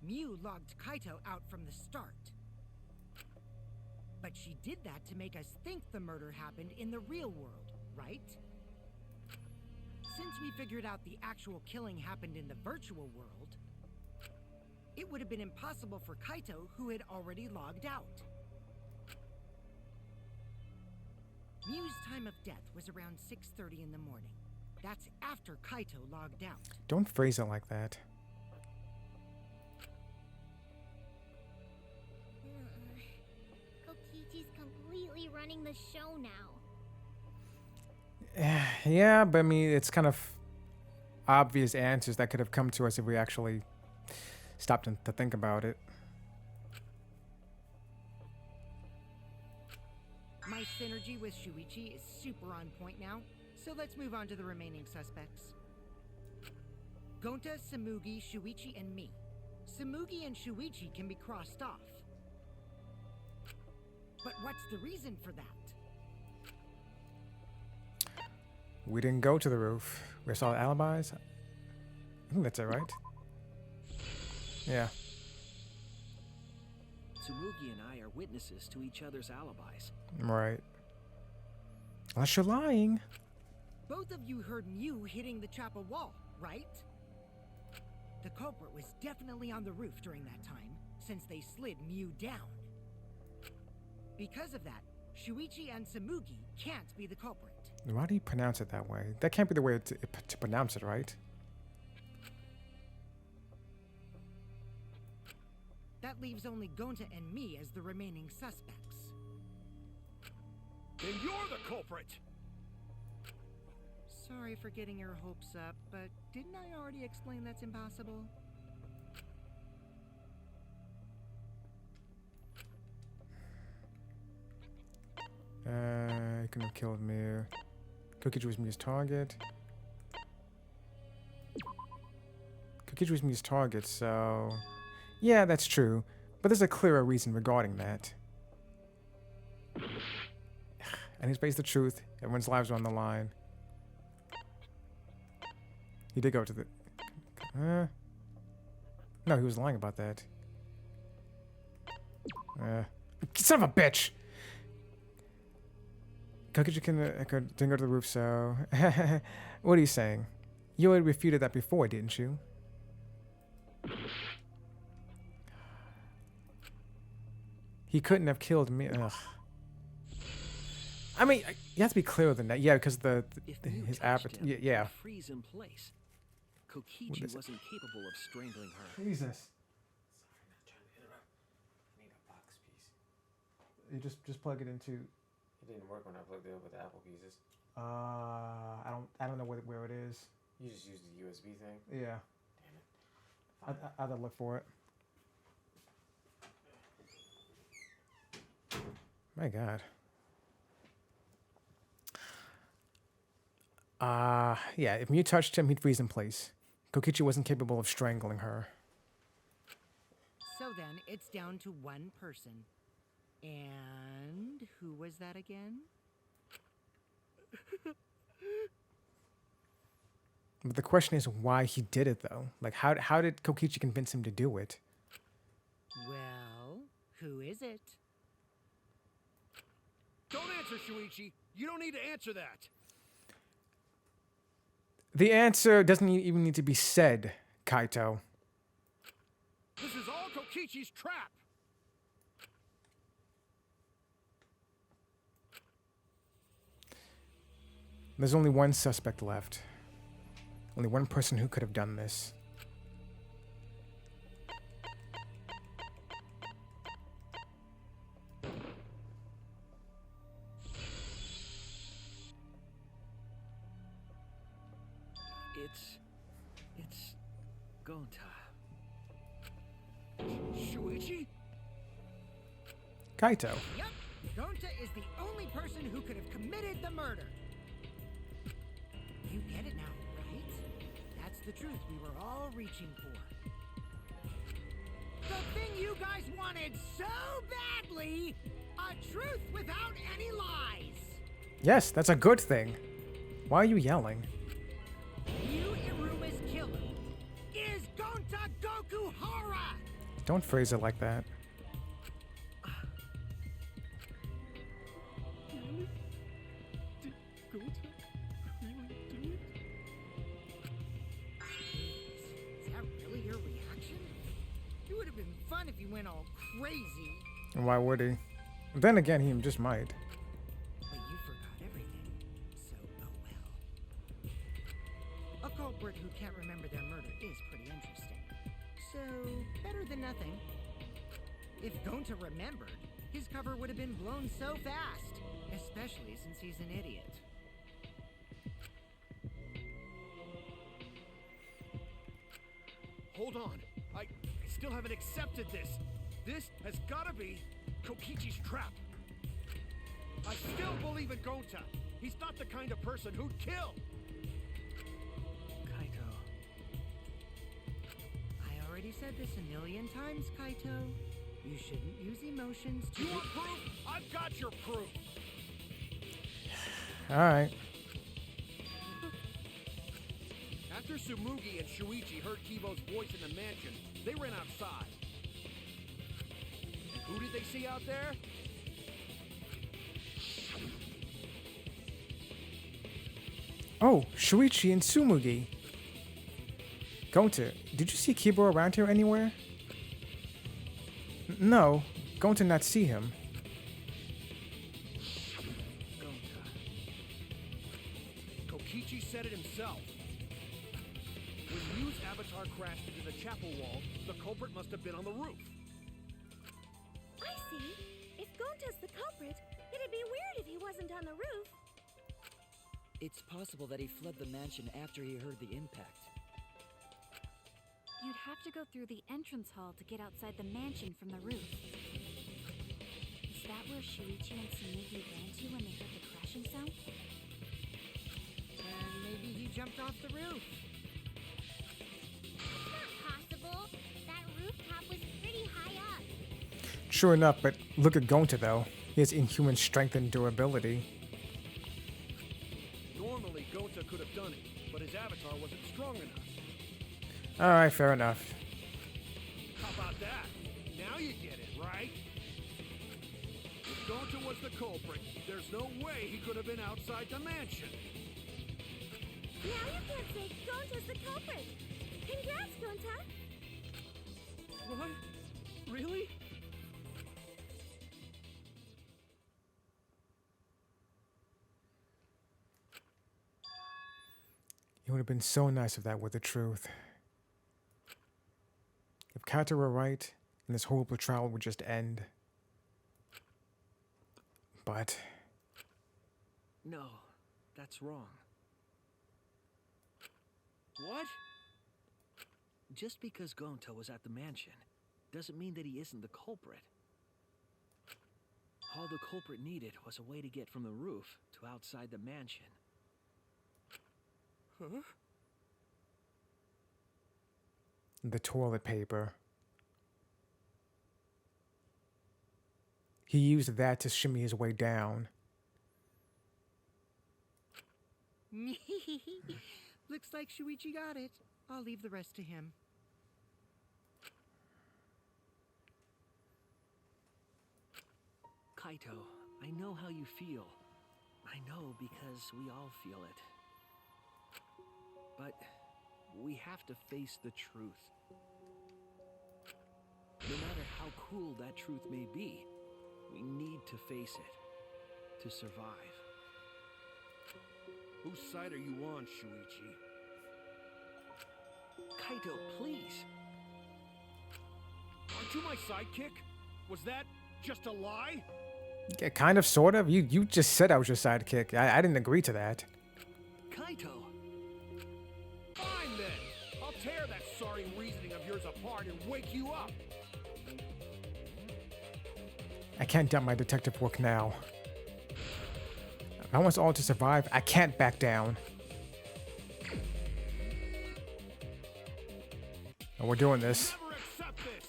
Mew logged Kaito out from the start. But she did that to make us think the murder happened in the real world, right? Since we figured out the actual killing happened in the virtual world, it would have been impossible for Kaito, who had already logged out. Mew's time of death was around 6:30 in the morning. That's after Kaito logged out. Don't phrase it like that. Kokichi's completely running the show now. Yeah, but I mean, it's kind of obvious answers that could have come to us if we actually stopped to think about it. My synergy with Shuichi is super on point now, so let's move on to the remaining suspects. Gonta, Samugi, Shuichi, and me. Samugi and Shuichi can be crossed off. But what's the reason for that? We didn't go to the roof. We saw alibis. I think that's it, right? Yeah. Tsumugi and I are witnesses to each other's alibis. Right. Unless you're lying. Both of you heard Mew hitting the chapel wall, right? The culprit was definitely on the roof during that time, since they slid Mew down. Because of that, Shuichi and Samugi can't be the culprit. Why do you pronounce it that way? That can't be the way to pronounce it, right? That leaves only Gonta and me as the remaining suspects. Then you're the culprit! Sorry for getting your hopes up, but didn't I already explain that's impossible? He couldn't have killed me. Kokichi was Mew's target. Kokichi was Mew's target, so... Yeah, that's true. But there's a clearer reason regarding that. And he's faced the truth. Everyone's lives are on the line. He did go to the... No, he was lying about that. Son of a bitch! Kokichi didn't go to the roof, so... What are you saying? You already refuted that before, didn't you? He couldn't have killed me. Ugh. I mean, you have to be clearer than that. Yeah, because his avatar... Yeah. Freeze in place. Kokichi wasn't capable of strangling her. Jesus. You just plug it into... It didn't work when I plugged it up with the Apple pieces. I don't know where it is. You just used the USB thing? Yeah. Damn it. I gotta look for it. My God. Yeah, if Mew touched him, he'd freeze in place. Kokichi wasn't capable of strangling her. So then, it's down to one person. And who was that again? But the question is why he did it, though. Like, how did Kokichi convince him to do it? Well, who is it? Don't answer, Shuichi! You don't need to answer that! The answer doesn't even need to be said, Kaito. This is all Kokichi's trap! There's only one suspect left. Only one person who could have done this. It's Gonta. Shuichi? Kaito. Yup, Gonta is the only person who could have committed the murder. You get it now, right? That's the truth we were all reaching for. The thing you guys wanted so badly! A truth without any lies! Yes, that's a good thing. Why are you yelling? Yu Iruma's killer is Gonta Gokuhara! Don't phrase it like that. Did Gota really do it? Is that really your reaction? It would have been fun if you went all crazy. And why would he? Then again, he just might. But you forgot everything, so oh well. A culprit who can't remember their murder is pretty interesting. So, better than nothing. If Gonta remembered, his cover would have been blown so fast. Especially since he's an idiot. Hold on. I still haven't accepted this. This has gotta be Kokichi's trap. I still believe in Gonta. He's not the kind of person who'd kill. Kaito. I already said this a million times, Kaito. You shouldn't use emotions to... You want proof? I've got your proof. Alright. After Tsumugi and Shuichi heard Kibo's voice in the mansion, they ran outside. And who did they see out there? Oh, Shuichi and Tsumugi. Gonta, did you see Kibo around here anywhere? No, Gonta not see him. Gonta. Kokichi said it himself. When Ryu's avatar crashed into the chapel wall, the culprit must have been on the roof. I see. If Gonta's the culprit, it'd be weird if he wasn't on the roof. It's possible that he fled the mansion after he heard the impact. You'd have to go through the entrance hall to get outside the mansion from the roof. Is that where Shuichi and Tsumugi ran to when they heard the crashing sound? And maybe he jumped off the roof. Not possible. That rooftop was pretty high up. Sure enough, but look at Gonta though. He has inhuman strength and durability. Normally, Gonta could have done it, but his avatar wasn't strong enough. Alright, fair enough. How about that? Now you get it, right? If Gonta was the culprit, there's no way he could have been outside the mansion. Now you can't say Gonta's the culprit. Congrats, Gonta. What? Really? It would have been so nice if that were the truth. If Kaito were right, and this horrible trial would just end. But No, that's wrong. What? Just because Gonta was at the mansion doesn't mean that he isn't the culprit. All the culprit needed was a way to get from the roof to outside the mansion. Huh? the toilet paper. He used that to shimmy his way down. Looks like Shuichi got it. I'll leave the rest to him. Kaito, I know how you feel. I know because we all feel it. But we have to face the truth. No matter how cruel that truth may be, we need to face it to survive. Whose side are you on, Shuichi? Kaito, please. Aren't you my sidekick? Was that just a lie? Yeah, kind of, sort of. You just said I was your sidekick. I didn't agree to that. Kaito! jarring reasoning of yours apart and wake you up. I can't dump my detective work now. If I want us all to survive, I can't back down. And we're doing this. Never accept this.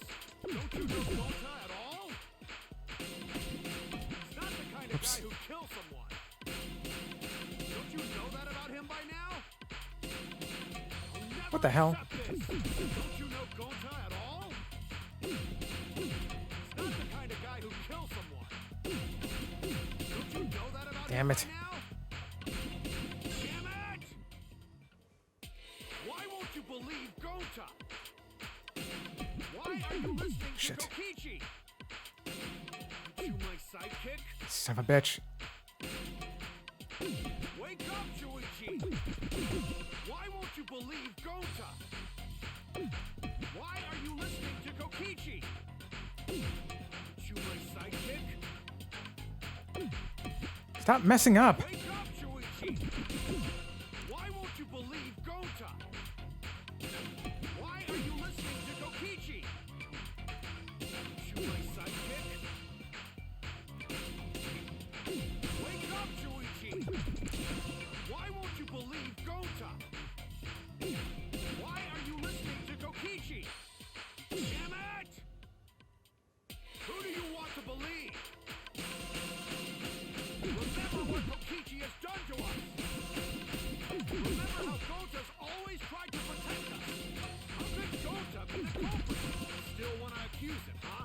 Don't you know Gota at all? He's not the kind of guy who kills someone. Don't you know that about him by now? What the hell? Don't you know Gota at all? He's not the kind of guy who kills someone. Don't you know that about Damn him it. by now? Damn it! Why won't you believe Gota? Why are you listening Shit. to Kokichi? You my sidekick? Son of a bitch. Wake up, Shuichi! Why won't you believe Gota? Why are you listening to Kokichi? You my sidekick? Stop messing up. Wake up, Shuichi! Why won't you believe Gota? Why are you listening to Kokichi? You my sidekick? Wake up, Shuichi! Why won't you believe Gota? Why are you listening to Kokichi? Damn it! Who do you want to believe? Remember what Kokichi has done to us! Remember how Gota's always tried to protect us! How could Gota be the culprit? Still want to accuse him, huh?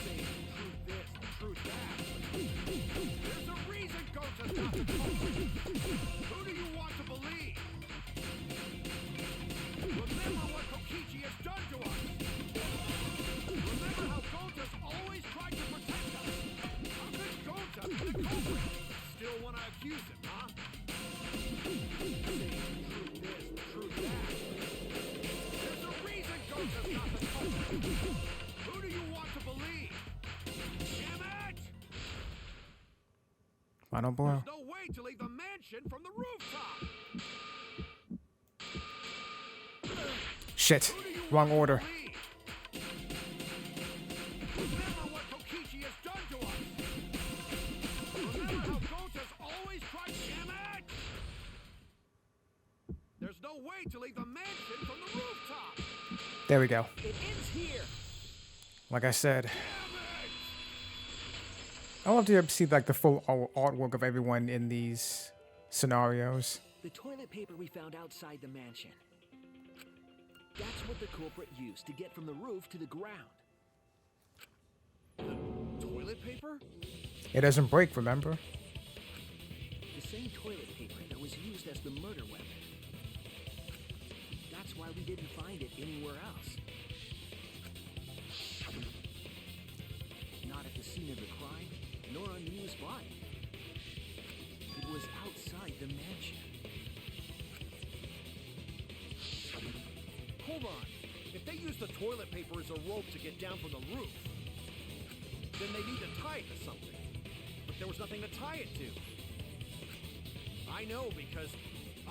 Saying truth this, truth that. There's a reason Gota's not the culprit! Who do you want to believe? Remember what Kokichi has done to us! Remember how Gota's always tried to protect us! How could Gota be the culprit? Still want to accuse him, huh? Saying truth this, truth that. There's a reason Gota's not the culprit! Who do you want to believe? Damn it! Final blow. There's no way to leave the mansion from the rooftop! Shit. Who do you Wrong want to order. believe? Remember what Kokichi has done to us! Remember how Gota's always tried. Damn it! There's no way to leave the mansion from the rooftop! There we go. It ends here. Like I said, Damn it! I love to see like the full artwork of everyone in these scenarios. The toilet paper we found outside the mansion. That's what the culprit used to get from the roof to the ground. Toilet paper? It doesn't break, remember? The same toilet paper that was used as the murder weapon. That's why we didn't find it anywhere else. Not at the scene of the crime, nor on Miu's body. It was outside the mansion. Hold on. If they use the toilet paper as a rope to get down from the roof, then they need to tie it to something. But there was nothing to tie it to. I know because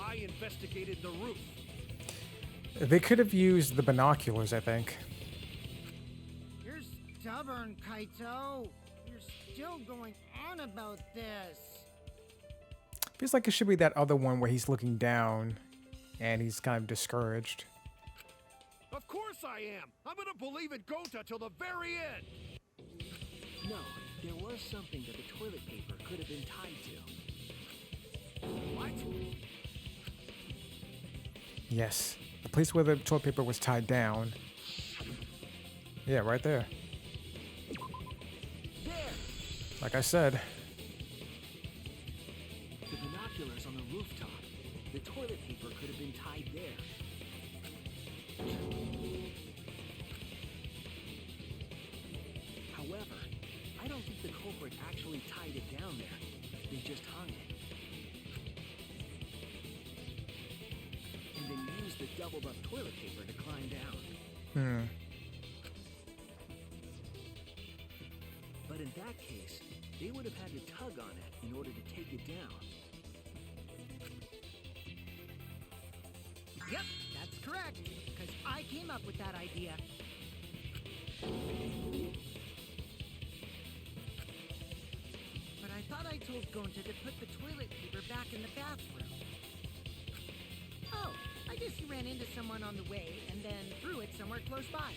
I investigated the roof. They could have used the binoculars, I think. You're stubborn, Kaito. You're still going on about this. Feels like it should be that other one where he's looking down and he's kind of discouraged. Of course I am. I'm gonna believe in Gota till the very end. No, there was something that the toilet paper could have been tied to. What? Yes. The place where the toilet paper was tied down. Yeah, right there. There! Like I said. The binoculars on the rooftop. The toilet paper could have been tied there. However, I don't think the culprit actually tied it down there. They just hung it. And then used the doubled up toilet paper to climb down. But in that case, they would have had to tug on it in order to take it down. Yep, that's correct, because I came up with that idea. But I thought I told Gonta to put the toilet paper back in the bathroom. Oh, I guess you ran into someone on the way and then threw it somewhere close by.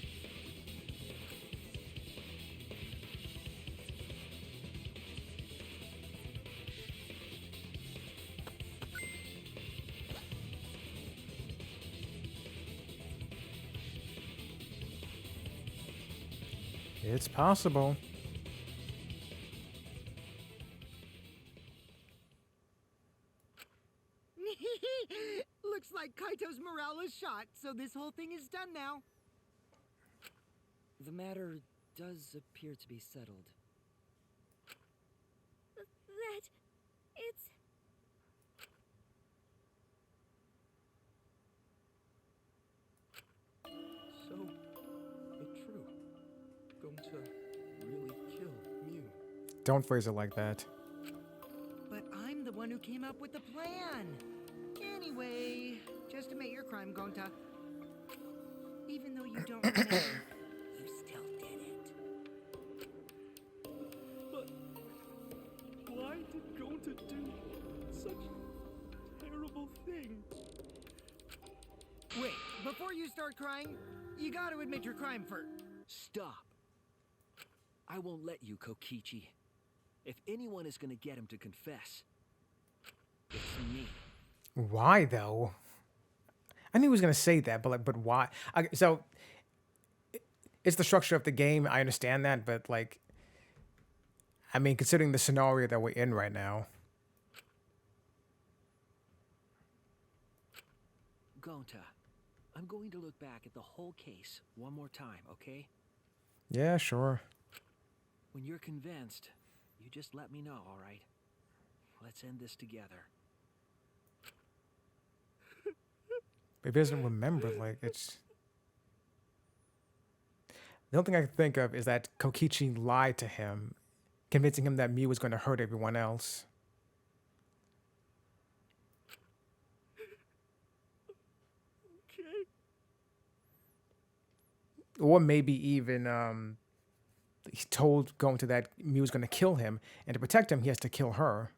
It's possible. Looks like Kaito's morale is shot, so this whole thing is done now. The matter does appear to be settled. That... it's... So, it's true. Going to really kill Mew. Don't phrase it like that. But I'm the one who came up with the plan. Anyway, just admit your crime, Gonta. Even though you don't remember, you still did it. But why did Gonta do such a terrible thing? Wait, before you start crying, you gotta admit your crime first. Stop. I won't let you, Kokichi. If anyone is gonna get him to confess, it's me. Why though? I knew he was gonna say that, but why? So it's the structure of the game. I understand that, but like, I mean, considering the scenario that we're in right now. Gonta, I'm going to look back at the whole case one more time, okay? Yeah, sure. When you're convinced, you just let me know, all right? Let's end this together. If he doesn't remember, like, it's... The only thing I can think of is that Kokichi lied to him, convincing him that Mew was going to hurt everyone else. Okay. Or maybe even he told Gonta that Mew was going to kill him, and to protect him, he has to kill her.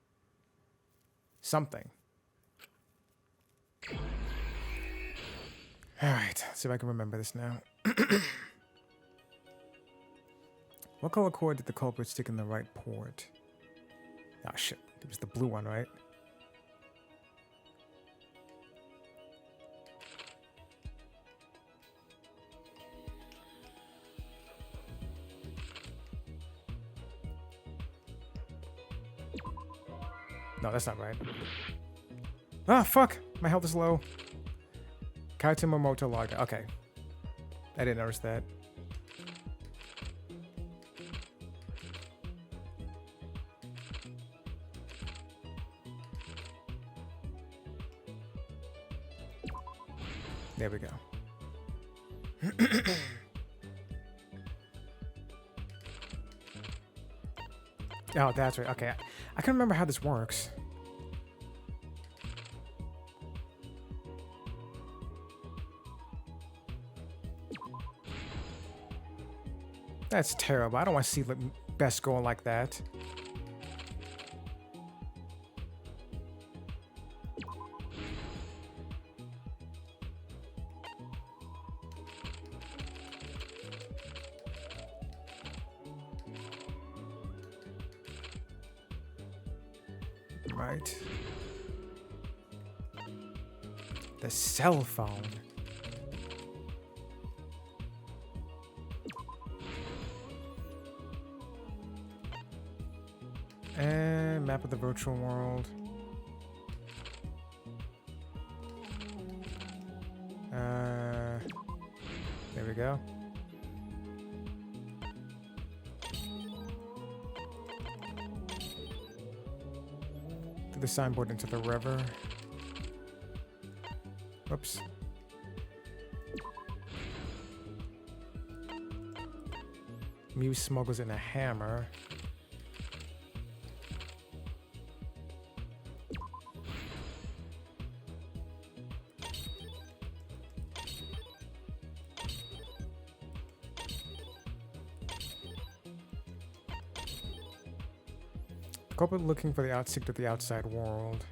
Something. Alright, let's see if I can remember this now. What color cord did the culprit stick in the right port? Ah, shit. It was the blue one, right? No, that's not right. Ah, fuck! My health is low. Kaito Momoto Laga. Okay. I didn't notice that. There we go. Oh, that's right. Okay. I can remember how this works. That's terrible. I don't want to see Best going like that. Right. The cell phone. And map of the virtual world. There we go. Through the signboard into the river. Whoops. Mew smuggles in a hammer. Culprit looking for the secret of the outside world.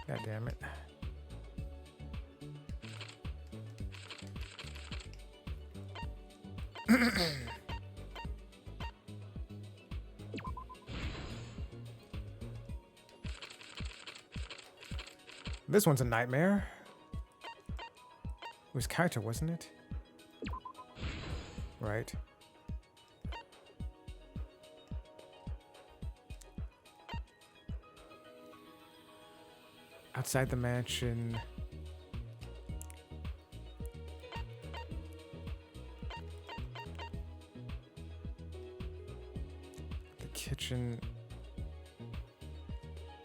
God damn it. This one's a nightmare. It was Kaito, wasn't it? Right. Outside the mansion. The kitchen.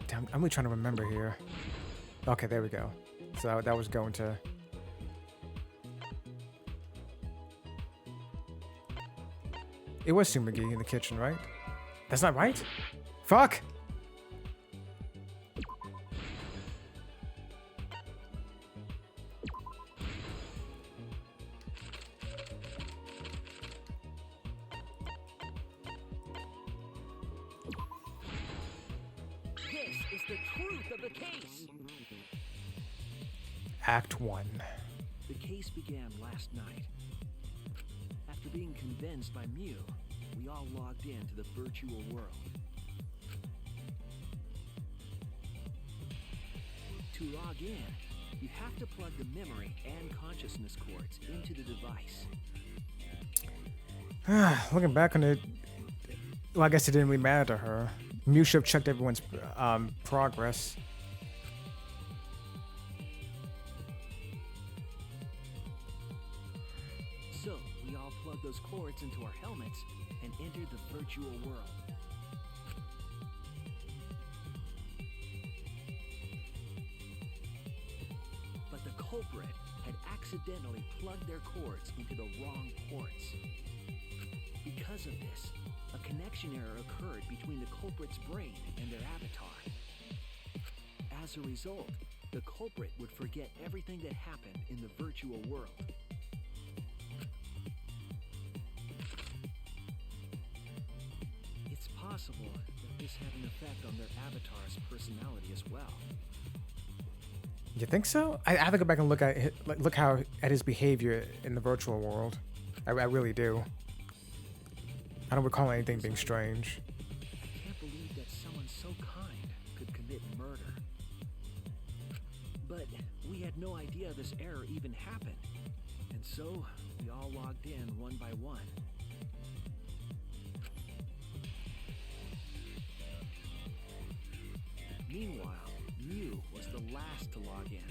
Damn, I'm really trying to remember here. Okay, there we go. So that was going to... It was Sumagi in the kitchen, right? That's not right? Fuck! This is the truth of the case. Act 1. The case began last night. After being convinced by Mew, we all logged into the virtual world. To log in, you have to plug the memory and consciousness cords into the device. Looking back on it, well, I guess it didn't really matter to her. Mew should have checked everyone's progress. So, we all plugged those cords into our helmets and entered the virtual world. But the culprit had accidentally plugged their cords into the wrong ports. Because of this, a connection error occurred between the culprit's brain and their avatar. As a result, the culprit would forget everything that happened in the virtual world. It's possible that this had an effect on their avatar's personality as well. You think so? I have to go back and look at look how at his behavior in the virtual world. I really do. I don't recall anything being strange. I can't believe that someone so kind could commit murder. But we had no idea this error even happened. And so, we all logged in one by one. Meanwhile, Mew was the last to log in.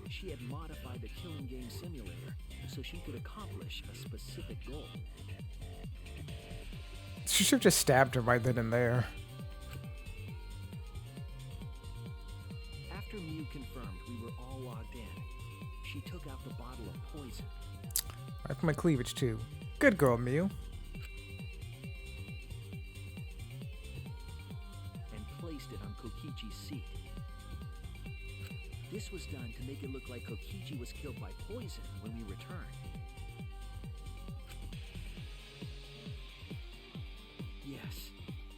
She had modified the killing game simulator so she could accomplish a specific goal. She should have just stabbed her right then and there. After Mew confirmed we were all logged in, she took out the bottle of poison. Right for my cleavage too. Good girl, Mew. And placed it on Kokichi's seat. This was done to make it look like Kokichi was killed by poison when we returned. Yes,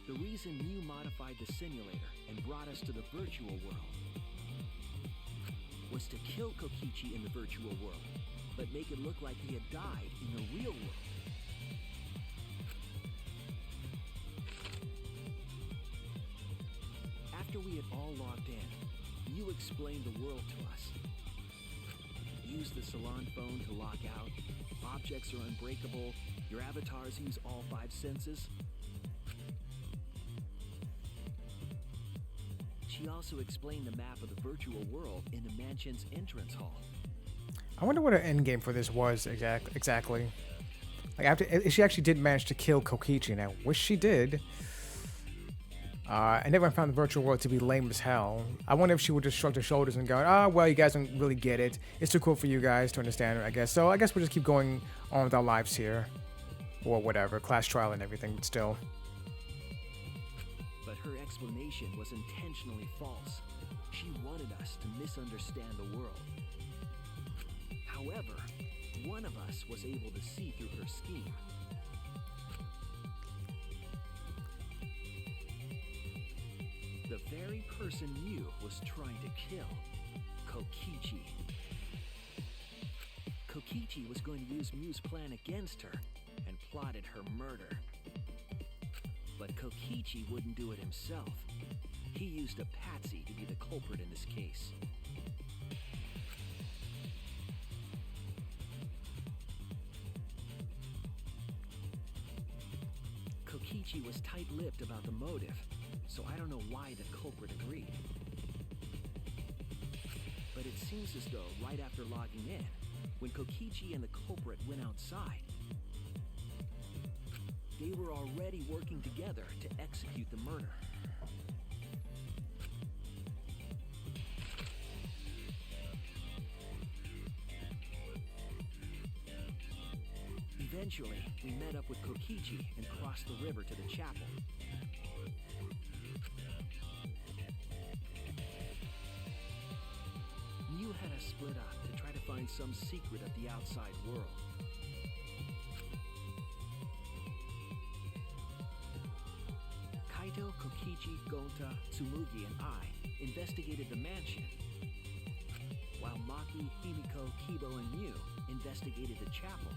the reason Mew modified the simulator and brought us to the virtual world was to kill Kokichi in the virtual world, but make it look like he had died in the real world. After we had all logged in, Mew explained the world to us. Use the salon phone to log out. Objects are unbreakable. Your avatars use all 5 senses. She also explained the map of the virtual world in the mansion's entrance hall. I wonder what her end game for this was exactly. Like after if she actually did manage to kill Kokichi, and I wish she did. And everyone found the virtual world to be lame as hell. I wonder if she would just shrug her shoulders and go, "Ah, well, you guys don't really get it. It's too cool for you guys to understand it, I guess. So I guess we'll just keep going on with our lives here, or whatever, class trial and everything. But still." But her explanation was intentionally false. She wanted us to misunderstand the world. However, one of us was able to see through her scheme. very person Mew was trying to kill, Kokichi. Kokichi was going to use Mew's plan against her and plotted her murder. But Kokichi wouldn't do it himself. He used a patsy to be the culprit in this case. Kokichi was tight-lipped about the motive, so I don't know why the culprit agreed. But it seems as though right after logging in, when Kokichi and the culprit went outside, they were already working together to execute the murder. Eventually, we met up with Kokichi and crossed the river to the chapel. Mew had us split up to try to find some secret of the outside world. Kaito, Kokichi, Gonta, Tsumugi, and I investigated the mansion, while Maki, Himiko, Kibo, and Mew investigated the chapel.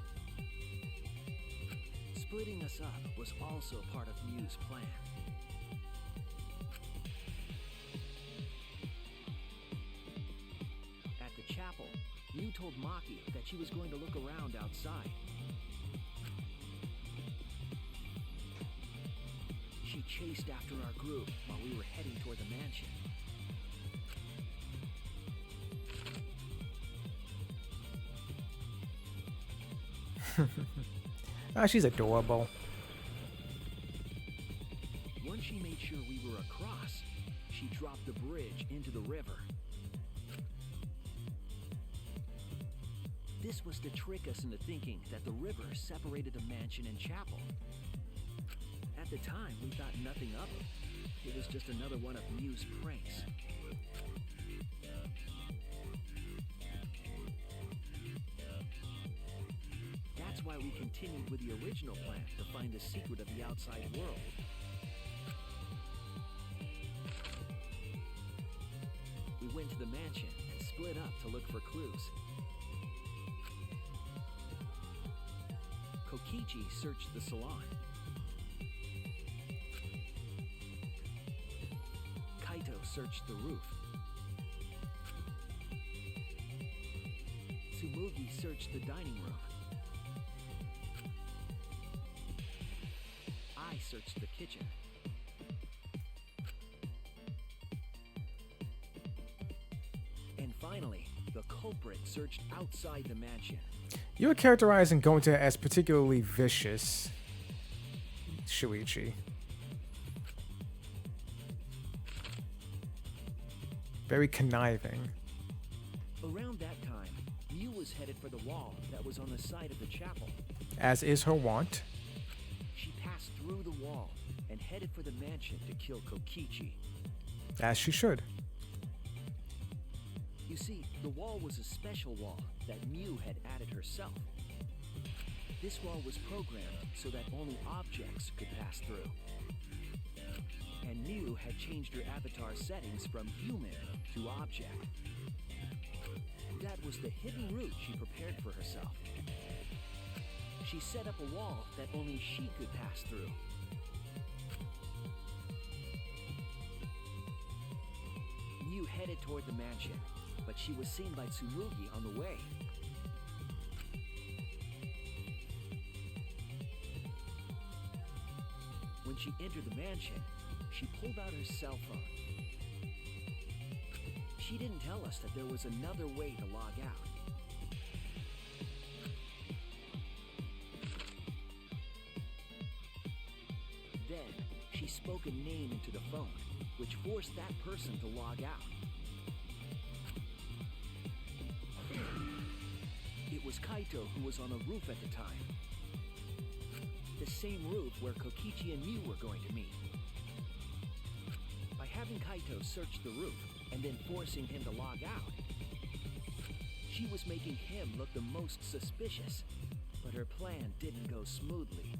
Splitting us up was also part of Mew's plan. At the chapel, Mew told Maki that she was going to look around outside. She chased after our group while we were heading toward the mansion. She's adorable. Once she made sure we were across, she dropped the bridge into the river. This was to trick us into thinking that the river separated the mansion and chapel. At the time, we thought nothing of it. It was just another one of Mew's pranks. That's why we continued with the original plan to find the secret of the outside world. We went to the mansion and split up to look for clues. Kokichi searched the salon. Kaito searched the roof. Tsumugi searched the dining room. I searched the kitchen. And finally, the culprit searched outside the mansion. You were characterizing Gonta as particularly vicious, Shuichi. Very conniving. Around that time, Mew was headed for the wall that was on the side of the chapel. As is her wont. She passed through the wall and headed for the mansion to kill Kokichi. As she should. You see, the wall was a special wall that Mew had added herself. This wall was programmed so that only objects could pass through. And Mew had changed her avatar settings from human to object. That was the hidden route she prepared for herself. She set up a wall that only she could pass through. Mew headed toward the mansion, but she was seen by Tsumugi on the way. When she entered the mansion, she pulled out her cell phone. She didn't tell us that there was another way to log out. Then, she spoke a name into the phone, which forced that person to log out. It was Kaito who was on the roof at the time. The same roof where Kokichi and Mew were going to meet. By having Kaito search the roof and then forcing him to log out, she was making him look the most suspicious, but her plan didn't go smoothly.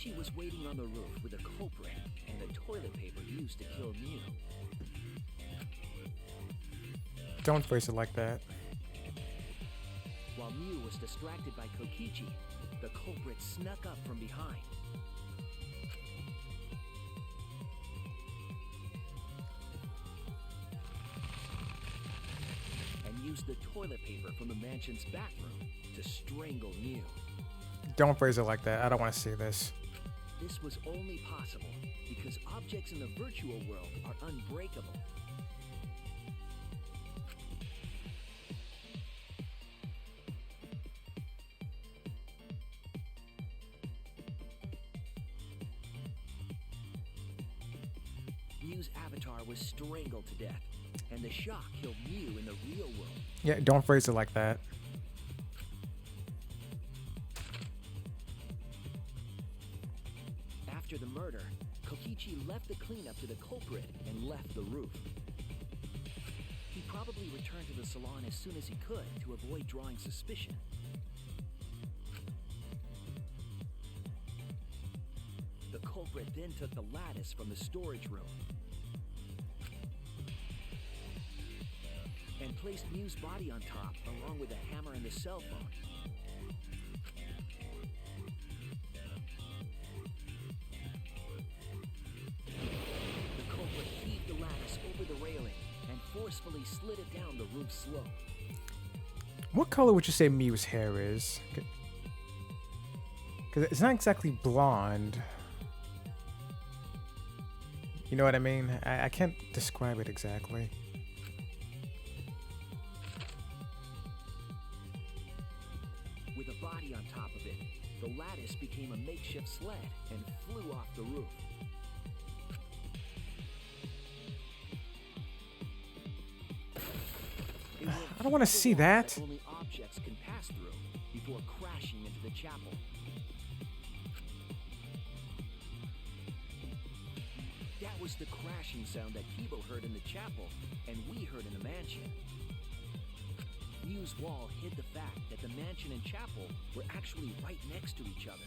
Kokichi was waiting on the roof with a culprit and the toilet paper used to kill Mew. Don't phrase it like that. While Mew was distracted by Kokichi, the culprit snuck up from behind. And used the toilet paper from the mansion's bathroom to strangle Mew. Don't phrase it like that. I don't want to see this. This was only possible because objects in the virtual world are unbreakable. Mew's avatar was strangled to death, and the shock killed Mew in the real world. Yeah, don't phrase it like that. After the murder, Kokichi left the cleanup to the culprit and left the roof. He probably returned to the salon as soon as he could to avoid drawing suspicion. The culprit then took the lattice from the storage room and placed Mew's body on top along with a hammer and the cell phone. The culprit heaved the lattice over the railing and forcefully slid it down the roof slope. What color would you say Mew's hair is? Because it's not exactly blonde. You know what I mean? I can't describe it exactly. With a body on top of it, the lattice became a makeshift sled and flew off the roof. It went I don't want to through the see wall that. Only objects can pass through before crashing into the chapel. That was the crashing sound that Kibo heard in the chapel and we heard in the mansion. Mew's wall hid the fact that the mansion and chapel were actually right next to each other.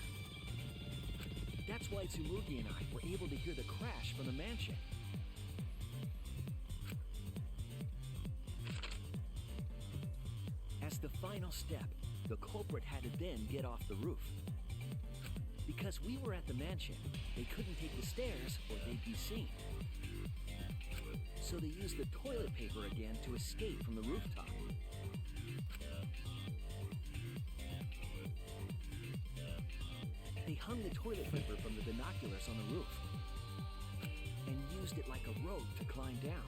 That's why Tsumugi and I were able to hear the crash from the mansion. As the final step, the culprit had to then get off the roof. Because we were at the mansion, they couldn't take the stairs or they'd be seen. So they used the toilet paper again to escape from the rooftop. They hung the toilet paper from the binoculars on the roof and used it like a rope to climb down.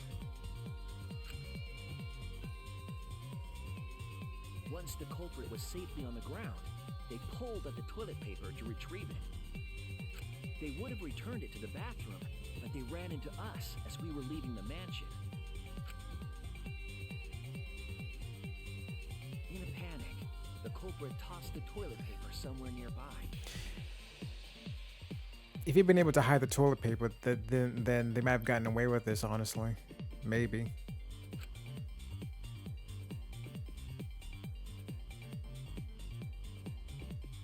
Once the culprit was safely on the ground, they pulled at the toilet paper to retrieve it. They would have returned it to the bathroom, but they ran into us as we were leaving the mansion. In a panic, the culprit tossed the toilet paper somewhere nearby. If you'd been able to hide the toilet paper, then they might have gotten away with this, honestly. Maybe.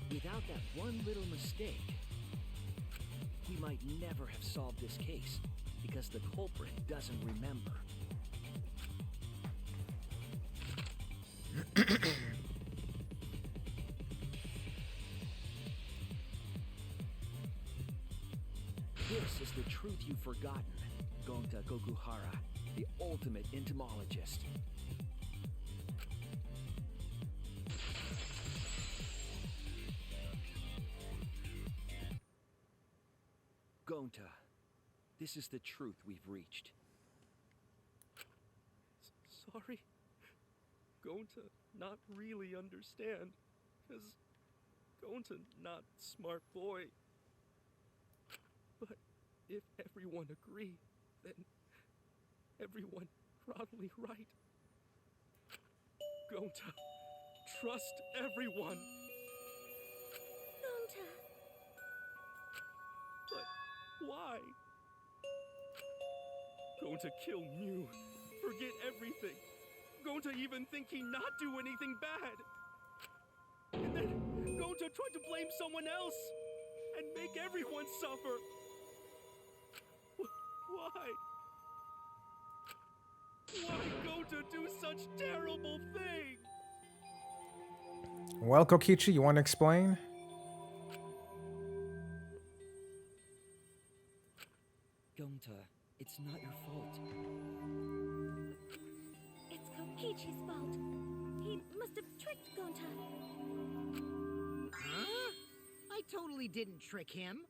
Without that one little mistake, we might never have solved this case because the culprit doesn't remember. This is the truth you've forgotten, Gonta Gokuhara, the ultimate entomologist. Gonta, this is the truth we've reached. Sorry. Going to not really understand. Because going to not smart boy. But if everyone agree, then everyone probably right. Going to trust everyone. Gonta. But why? Going to kill Mew. Forget everything. Going to even think he not do anything bad. And then going to try to blame someone else. and make everyone suffer. Why? Why Gota do such terrible things? Well, Kokichi, you want to explain? Gonta, it's not your fault. It's Kokichi's fault. He must have tricked Gonta. Huh? I totally didn't trick him.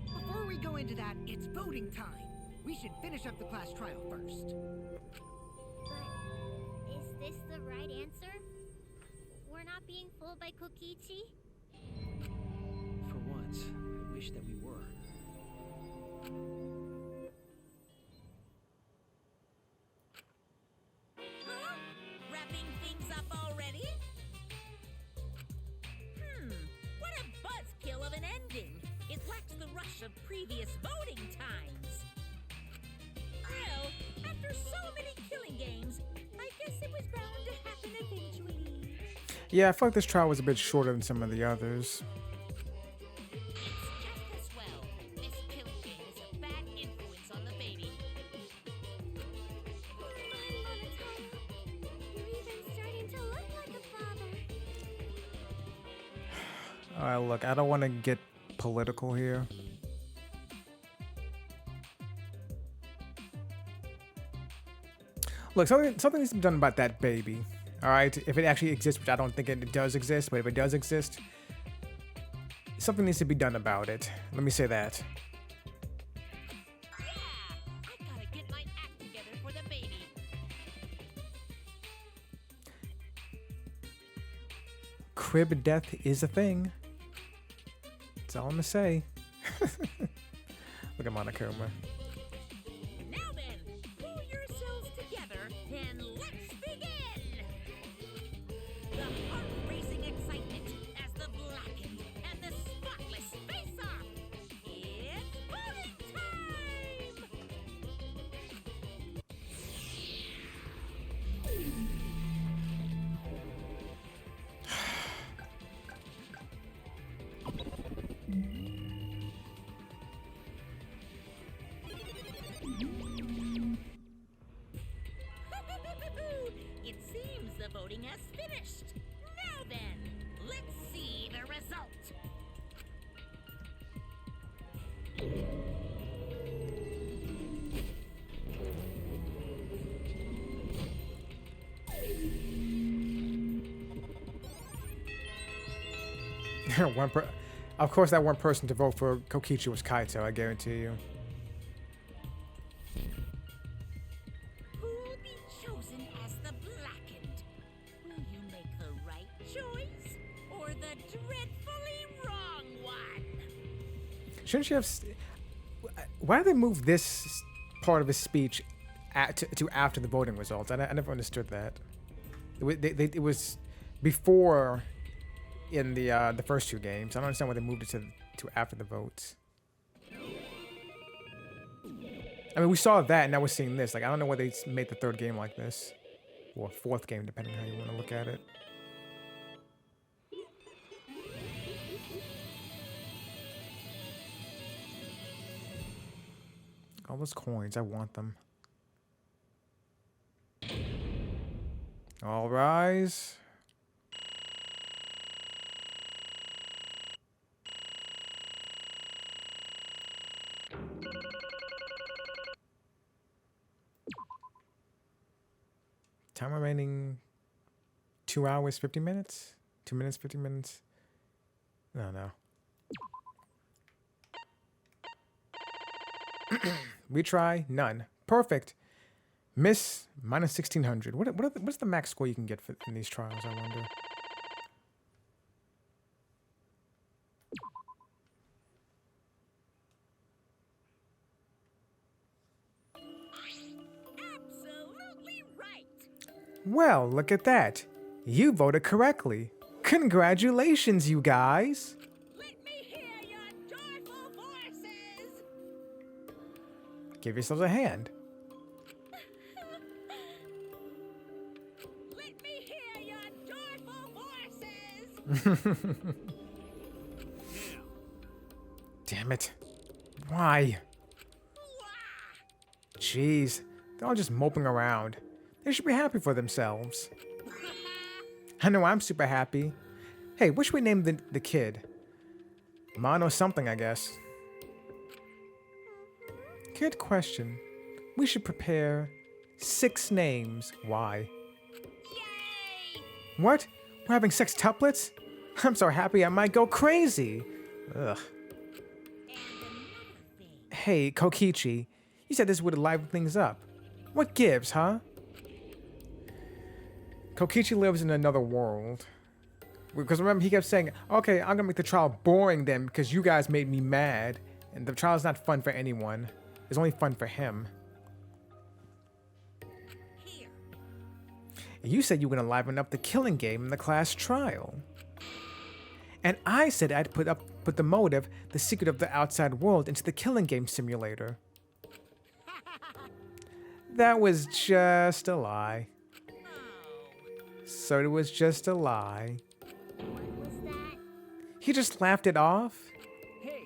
Before we go into that, it's voting time. We should finish up the class trial first. But is this the right answer? We're not being fooled by Kokichi? For once, I wish that we were. Huh? Wrapping things up already? What a buzzkill of an ending. It lacks the rush of previous voting times. Well, after so many killing games, I guess it was bound to happen eventually. Yeah, I feel like this trial was a bit shorter than some of the others. It's just as well. This killing game is a bad influence on the baby. My Monotone, you're even starting to look like a father. Alright, look, I don't want to get political here. Look, something needs to be done about that baby. Alright, if it actually exists, which I don't think it does exist, but if it does exist, something needs to be done about it. Let me say that. Yeah, I gotta get my act together for the baby. Crib death is a thing. That's all I'm gonna say. Look at Monokuma. Now then, pull yourselves together and let's begin! The heart-racing excitement as the blackened and the spotless face off! It's voting time! It seems the voting has finished. Now then, let's see the result. Of course, that one person to vote for Kokichi was Kaito, I guarantee you. Who'll be chosen as the blackened? Will you make the right choice or the dreadfully wrong one? Shouldn't you have... Why did they move this part of his speech to after the voting results? I never understood that. It was before in the first two games. I don't understand why they moved it to after the votes. I mean, we saw that, and now we're seeing this. Like, I don't know why they made the third game like this. Or fourth game, depending on how you want to look at it. All those coins, I want them. All rise. Time remaining 2 hours, 50 minutes? 2 minutes, 50 minutes? No. Retry, none. Perfect. Miss, minus 1600. What's the max score you can get in these trials, I wonder? Absolutely right. Well, look at that. You voted correctly. Congratulations, you guys. Let me hear your joyful voices. Give yourselves a hand. Let me hear your joyful voices. Yeah, Damn it. Why? Jeez. They're all just moping around. They should be happy for themselves. I know I'm super happy. Hey, what should we name the kid? Mon or something, I guess. Good question. We should prepare 6 names. Why? Yay! What? We're having sextuplets? I'm so happy I might go crazy. Ugh. And another thing. Hey, Kokichi. You said this would liven things up. What gives, huh? Kokichi lives in another world. Because remember, he kept saying, okay, I'm gonna make the trial boring then because you guys made me mad. And the trial's not fun for anyone. It's only fun for him. Here. You said you were gonna liven up the killing game in the class trial. And I said I'd put the motive, the secret of the outside world, into the killing game simulator. That was just a lie. So it was just a lie. What was that? He just laughed it off. Hey,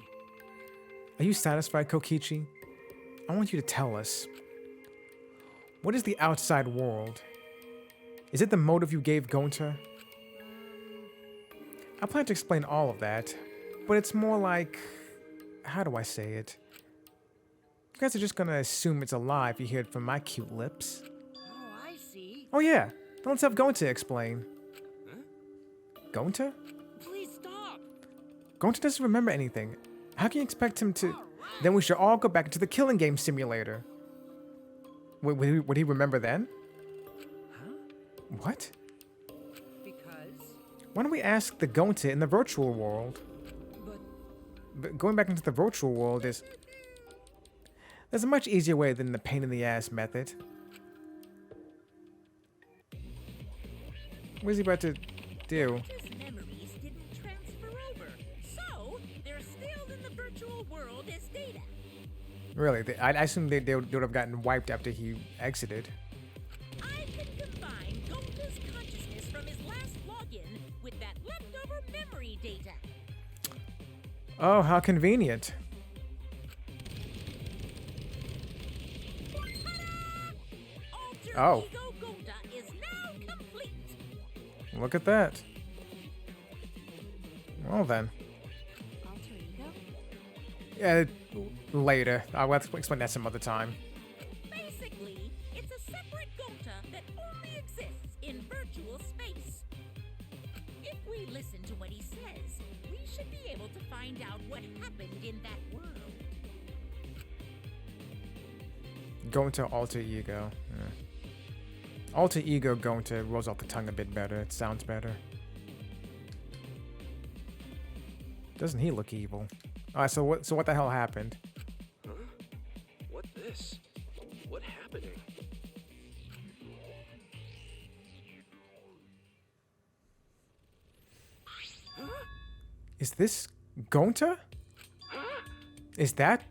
Are you satisfied, Kokichi? I want you to tell us. What is the outside world? Is it the motive you gave Gonta? I plan to explain all of that, but it's more like... How do I say it? You guys are just gonna assume it's a lie if you hear it from my cute lips. oh, I see. Oh yeah, then let's have Gonta explain. Gonta? Please stop. Gonta doesn't remember anything. How can you expect him to... Then we should all go back into the killing game simulator. Would he remember then? Huh? What? Because. Why don't we ask the Gonta in the virtual world? But going back into the virtual world is... There's a much easier way than the pain in the ass method. What is he about to do? His memories didn't transfer over, so they're still in the virtual world as data. Really? I assume they would have gotten wiped after he exited. I can combine Gonta's consciousness from his last login with that leftover memory data. Oh, how convenient. Alter Oh. Ego Gonta is now complete. Look at that. Well then. Alter ego? Yeah, later. I'll have to explain that some other time. Basically, it's a separate Gonta that only exists in virtual space. If we listen to what he says, we should be able to find out what happened in that world. Gonta alter ego. Yeah. Alter ego Gonta rolls off the tongue a bit better. It sounds better. Doesn't he look evil? Alright, so what the hell happened? Huh? What this? What happening? Is this Gonta? Is that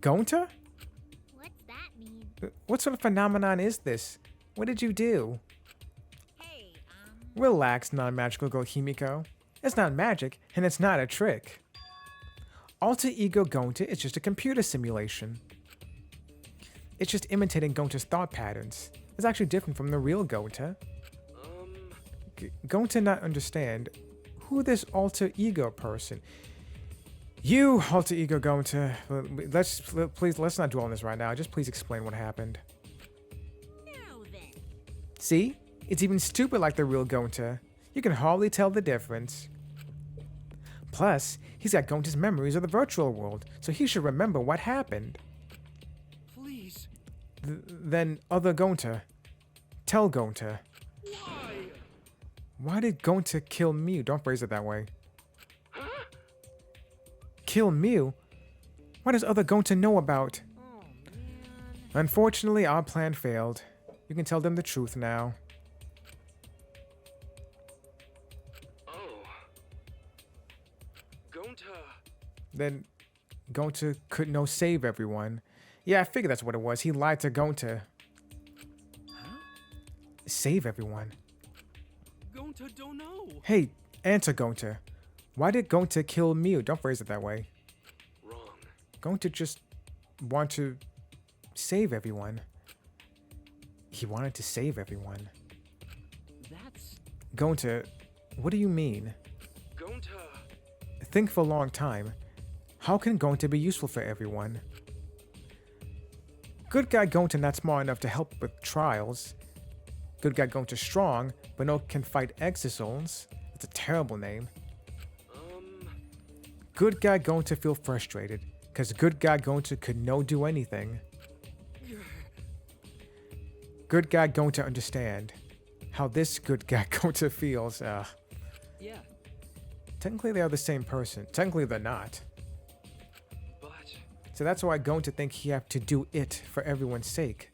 Gonta? What's that mean? What sort of phenomenon is this? What did you do? Hey, Relax, non-magical girl Himiko. It's not magic, and it's not a trick. Alter ego Gonta is just a computer simulation. It's just imitating Gonta's thought patterns. It's actually different from the real Gonta. Gonta not understand who this alter ego person. You, alter ego Gonta. Let's not dwell on this right now. Just please explain what happened. now then. See? It's even stupid like the real Gonta. You can hardly tell the difference. Plus, he's got Gonta's memories of the virtual world, so he should remember what happened. Please. Then other Gonta. Tell Gonta. Why? Why did Gonta kill Mew? Don't phrase it that way. Kill Mew? What does other Gonta know about? Oh, man. Unfortunately, our plan failed. You can tell them the truth now. Oh. Gonta. Then Gonta couldn't no save everyone. Yeah, I figured that's what it was. He lied to Gonta. Save everyone. Gonta don't know. Hey, answer Gonta. Why did Gonta kill Mew? Don't phrase it that way. Wrong. Gonta just want to save everyone. He wanted to save everyone. That's... Gonta, what do you mean? Gonta. Think for a long time. How can Gonta be useful for everyone? Good guy Gonta not smart enough to help with trials. Good guy Gonta strong, but no can fight exosols. It's a terrible name. Good guy Gonta feel frustrated, cause good guy Gonta could no do anything. Good guy Gonta understand how this good guy Gonta feels. Yeah. Technically they are the same person. Technically they're not. But So that's why Gonta think he have to do it for everyone's sake.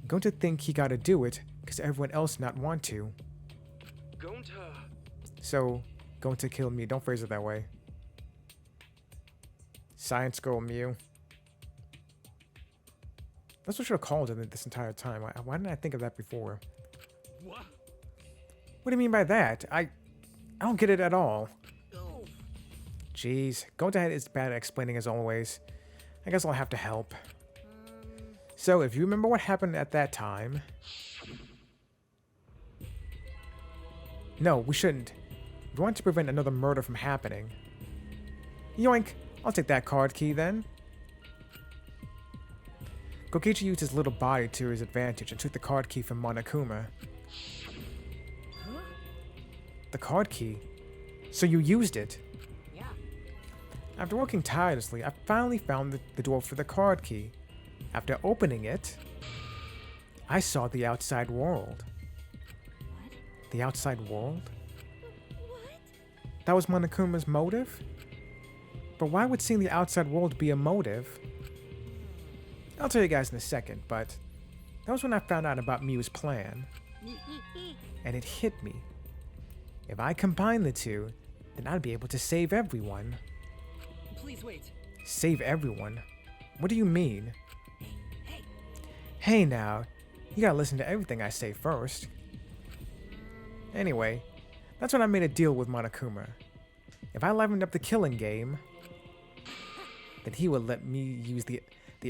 Gonta think he gotta do it because everyone else not want to. Gonta. So, Gonta kill Mew. Don't phrase it that way. Science girl Mew. That's what I should have called it this entire time. Why didn't I think of that before? What? What do you mean by that? I don't get it at all. Oh, Jeez. Gonta is bad at explaining as always. I guess I'll have to help. So, if you remember what happened at that time... No, we shouldn't. We want to prevent another murder from happening. Yoink! I'll take that card key then. Kokichi used his little body to his advantage and took the card key from Monokuma. huh? The card key? So you used it? Yeah. After working tirelessly, I finally found the door for the card key. After opening it, I saw the outside world. What? The outside world? What? That was Monokuma's motive? But why would seeing the outside world be a motive? I'll tell you guys in a second, but that was when I found out about Mew's plan. And it hit me. If I combine the two, then I'd be able to save everyone. Please wait. Save everyone? What do you mean? Hey. Hey now, you gotta listen to everything I say first. Anyway, that's when I made a deal with Monokuma. If I leveled up the killing game, then he would let me use the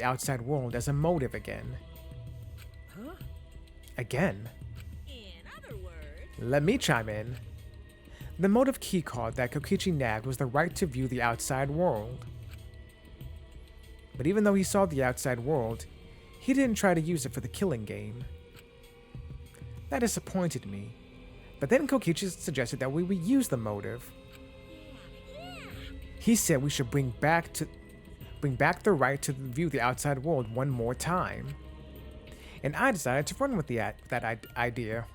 outside world as a motive again. Huh? Again? In other words, Let me chime in. The motive keycard that Kokichi nabbed was the right to view the outside world. But even though he saw the outside world, he didn't try to use it for the killing game. That disappointed me. But then Kokichi suggested that we reuse the motive. He said we should bring back the right to view the outside world one more time. And I decided to run with that idea.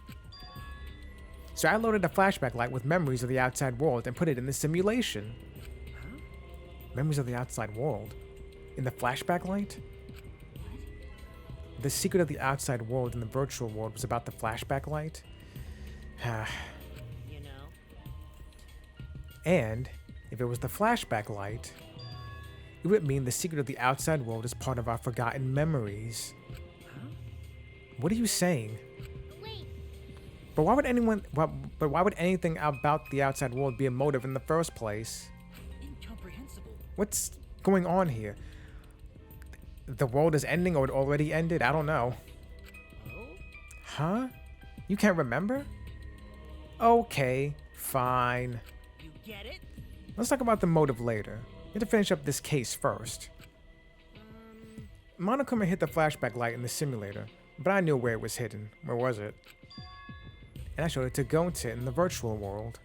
So I loaded a flashback light with memories of the outside world and put it in the simulation. Huh? Memories of the outside world? In the flashback light? The secret of the outside world in the virtual world was about the flashback light? you know. And if it was the flashback light, it would mean the secret of the outside world is part of our forgotten memories. Huh? What are you saying? Wait, But why would anything about the outside world be a motive in the first place? Incomprehensible. What's going on here? The world is ending or it already ended? I don't know. Oh? Huh? You can't remember? Okay, fine. You get it? Let's talk about the motive later. We have to finish up this case first. Monokuma hit the flashback light in the simulator, but I knew where it was hidden. Where was it? And I showed it to Gonta in the virtual world.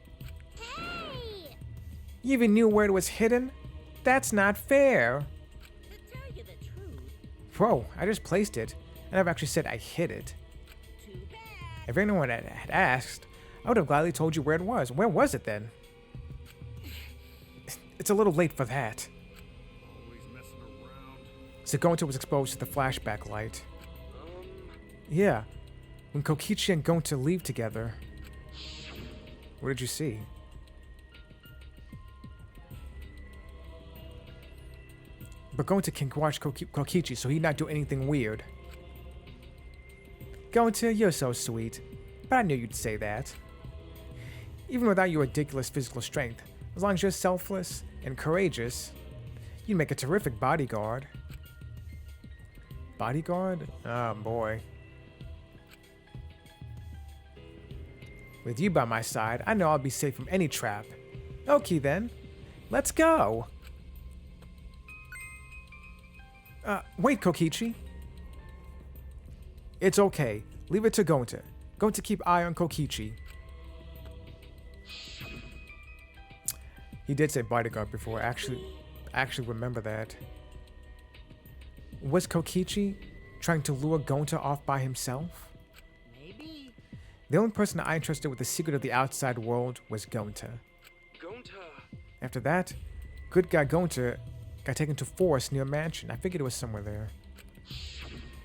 hey! You even knew where it was hidden? That's not fair! To tell you the truth, Whoa, I just placed it, and I've actually said I hid it. too bad. If anyone had asked, I would have gladly told you where it was. Where was it then? It's a little late for that. Always messing around. So Gonta was exposed to the flashback light. Yeah, when Kokichi and Gonta leave together. What did you see? But Gonta can watch Kokichi, so he'd not do anything weird. Gonta, you're so sweet, but I knew you'd say that. Even without your ridiculous physical strength, as long as you're selfless and courageous, You'd make a terrific bodyguard. Bodyguard? Oh boy. With you by my side, I know I'll be safe from any trap. Okay then, let's go. Wait, Kokichi. It's okay. Leave it to Gonta. Gonta keep eye on Kokichi. He did say bodyguard before. Actually remember that. Was Kokichi trying to lure Gonta off by himself? Maybe. The only person I entrusted with the secret of the outside world was Gonta. Gonta. After that, good guy Gonta got taken to forest near a mansion. I figured it was somewhere there.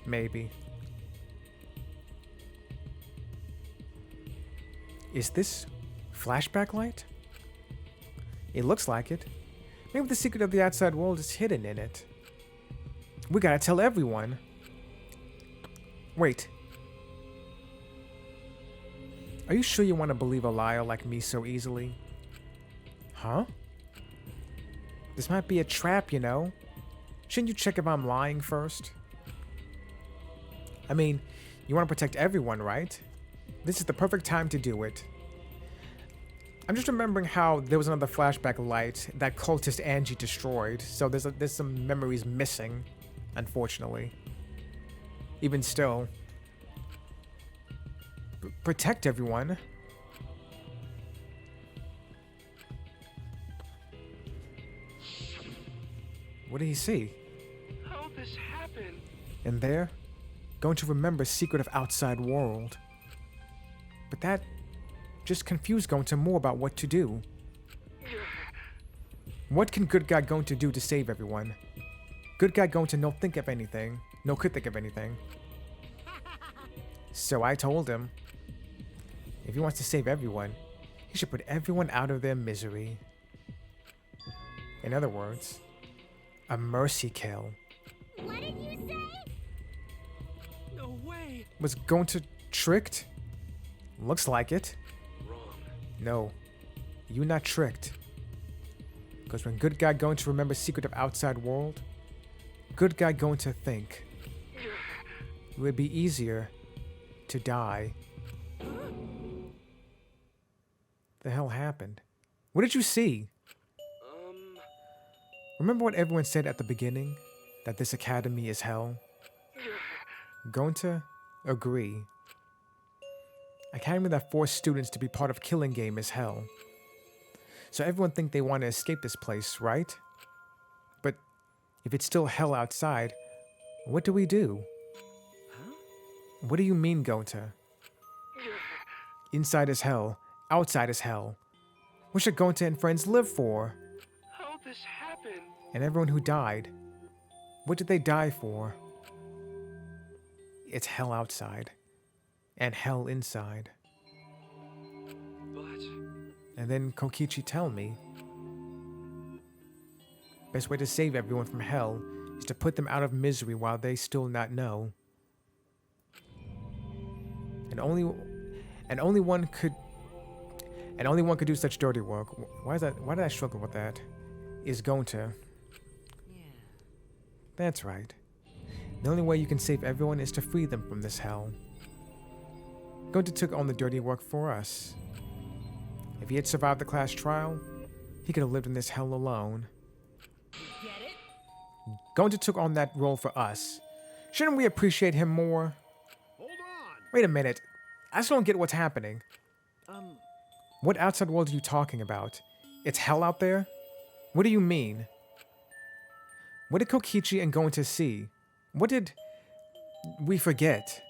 Maybe. Is this flashback light? It looks like it. Maybe the secret of the outside world is hidden in it. We gotta tell everyone. Wait. Are you sure you want to believe a liar like me so easily? Huh? This might be a trap, you know? Shouldn't you check if I'm lying first? I mean, you want to protect everyone, right? This is the perfect time to do it. I'm just remembering how there was another flashback light that cultist Angie destroyed, so there's some memories missing, unfortunately. Even still. Protect everyone. What did he see? How this happened? In there, going to remember secret of outside world. But that just confused Gonta more about what to do. What can good guy going to do to save everyone? Good guy going to no could think of anything. So I told him, if he wants to save everyone, he should put everyone out of their misery. In other words, a mercy kill. What did you say? No way. Was Gonta tricked? Looks like it. Wrong. No, you not tricked. Because when good guy going to remember secret of outside world, good guy going to think it would be easier to die. The hell happened? What did you see? Remember what everyone said at the beginning? That this academy is hell? Gonta agree. Academy that forced students to be part of killing game is hell. So everyone think they want to escape this place, right? But if it's still hell outside, what do we do? Huh? What do you mean, Gonta? Inside is hell, outside is hell. What should Gonta and friends live for? How this happened? And everyone who died, what did they die for? It's hell outside, and hell inside. But... And then Kokichi tell me, best way to save everyone from hell is to put them out of misery while they still not know. And only one could do such dirty work. Why did I struggle with that? Is Gonta. Yeah. That's right. The only way you can save everyone is to free them from this hell. Gonta took on the dirty work for us. If he had survived the class trial, he could have lived in this hell alone. Get it? Gonta took on that role for us. Shouldn't we appreciate him more? Hold on. Wait a minute. I still don't get what's happening. Um, What outside world are you talking about? It's hell out there? What do you mean? What did Kokichi and Gonta see? What did we forget?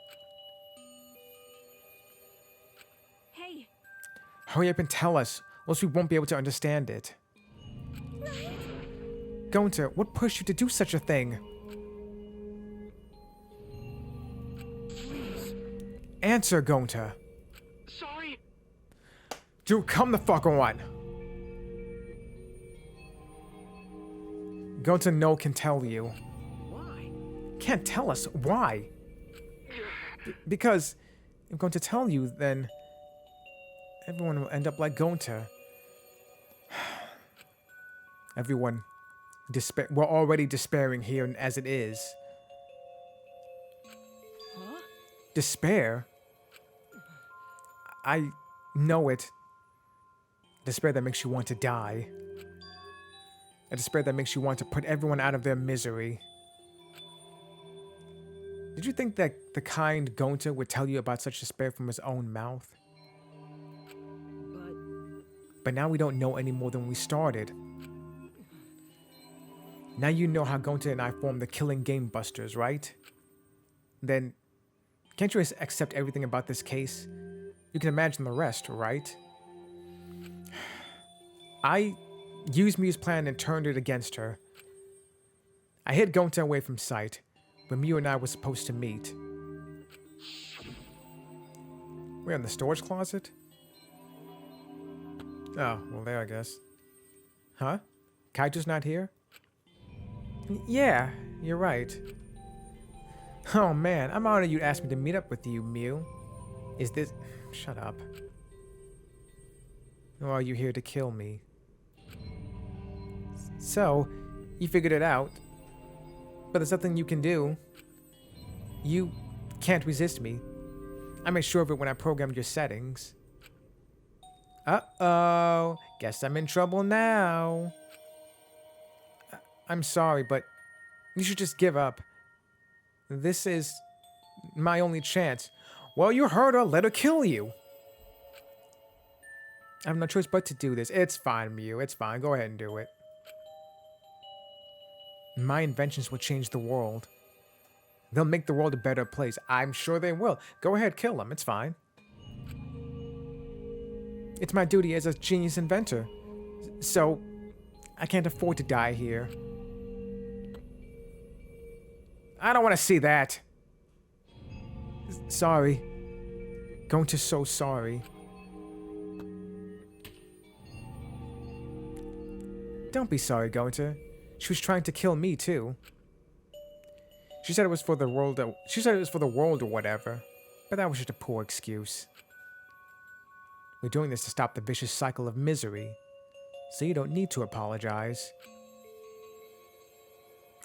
Hey, Hurry up and tell us, or else we won't be able to understand it. Gonta, what pushed you to do such a thing? Please. Answer, Gonta. Sorry. Dude, come the fuck on. Gonta no can tell you. why? Can't tell us why. Because if I'm going to tell you, then everyone will end up like Gonta. Everyone We're already despairing here as it is. Huh? Despair? I know it. Despair that makes you want to die. A despair that makes you want to put everyone out of their misery. Did you think that the kind Gonta would tell you about such despair from his own mouth? But now we don't know any more than we started. Now you know how Gonta and I formed the Killing Game Busters, right? Then, can't you accept everything about this case? You can imagine the rest, right? I used Miu's plan and turned it against her. I hid Gonta away from sight, when Miu and I were supposed to meet. We're in the storage closet? Oh, well there I guess. Huh? Kaitu's not here? Yeah, you're right. Oh man, I'm honored you asked me to meet up with you, Miu. Is this... Shut up. Or are you here to kill me? So, you figured it out. But there's nothing you can do. You can't resist me. I made sure of it when I programmed your settings. Uh-oh. Guess I'm in trouble now. I'm sorry, but you should just give up. This is my only chance. Well, you heard her. Let her kill you. I have no choice but to do this. It's fine, Miu. It's fine. Go ahead and do it. My inventions will change the world. They'll make the world a better place. I'm sure they will. Go ahead, kill them. It's fine. It's my duty as a genius inventor. So, I can't afford to die here. I don't want to see that. Sorry. Going to so sorry. Don't be sorry, Gonta. She was trying to kill me too. She said it was for the world. She said it was for the world or whatever, but that was just a poor excuse. We're doing this to stop the vicious cycle of misery, so you don't need to apologize.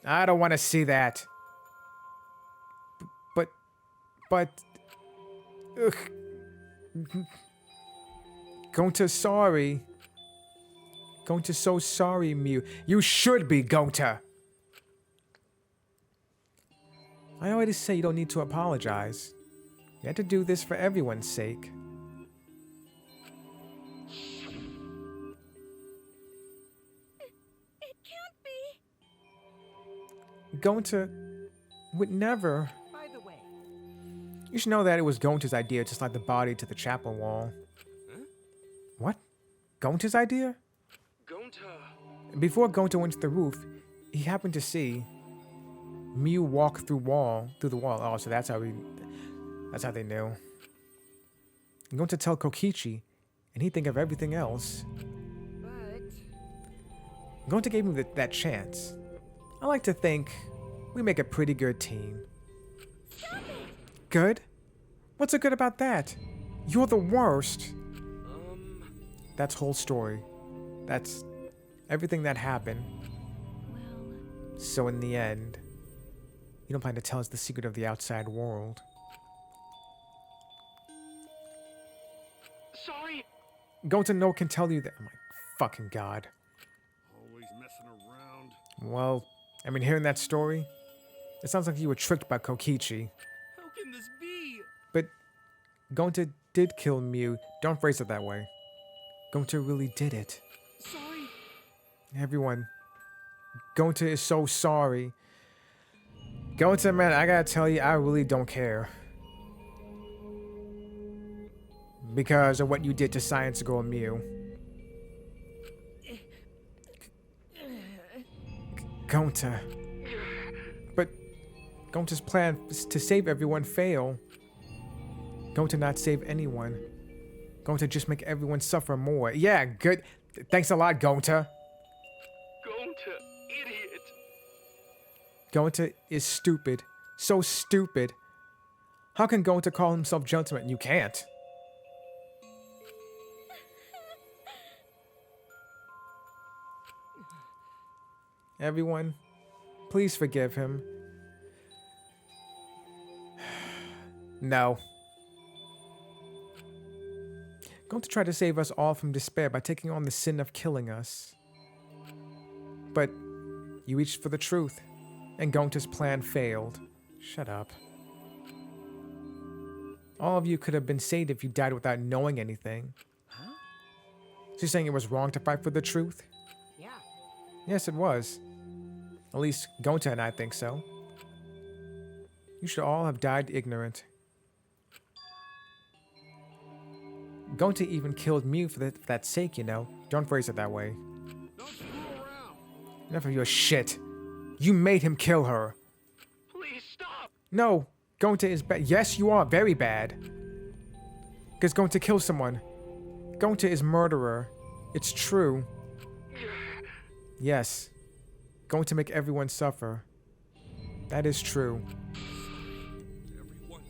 I don't want to see that. But, ugh. Gonta, sorry. Gonta, so sorry, Miu. You should be, Gonta. I already say you don't need to apologize. You had to do this for everyone's sake. It can't be. Gonta would never. By the way, You should know that it was Gonta's idea to slide the body to the chapel wall. Huh? What? Gonta's idea? Gonta. Before Gonta went to the roof, he happened to see Miu walk through the wall. Oh, so that's how they knew. Gonta tell Kokichi, and he'd think of everything else. but Gonta gave me that chance. I like to think we make a pretty good team. Stop it! Good? What's so good about that? You're the worst. That's whole story. That's everything that happened. Well, So in the end, you don't plan to tell us the secret of the outside world. Sorry. Gonta no can tell you that. Oh my fucking god. Always messing around. Well, I mean, hearing that story, it sounds like you were tricked by Kokichi. How can this be? But Gonta did kill Miu. Don't phrase it that way. Gonta really did it. Sorry. Everyone, Gonta is so sorry. Gonta, man, I gotta tell you, I really don't care. Because of what you did to Science Girl Miu. Gonta. But Gonta's plan is to save everyone fail. Gonta not save anyone. Gonta just make everyone suffer more. Yeah, good. Thanks a lot, Gonta. Gonta, idiot. Gonta is stupid. So stupid. How can Gonta call himself gentleman? You can't. Everyone, please forgive him. No. Going to try to save us all from despair by taking on the sin of killing us. But you reached for the truth, and Gonta's plan failed. Shut up. All of you could have been saved if you died without knowing anything. Huh? So you're saying it was wrong to fight for the truth? Yeah. Yes, it was. At least Gonta and I think so. You should all have died ignorant. Gonta even killed Mew for that sake, you know. Don't phrase it that way. Don't screw around. Enough of your shit. You made him kill her. Please stop! No, Gonta is bad. Yes, you are very bad. Because Gonta killed someone. Gonta is murderer. It's true. Yes. Going to make everyone suffer. That is true. Everyone.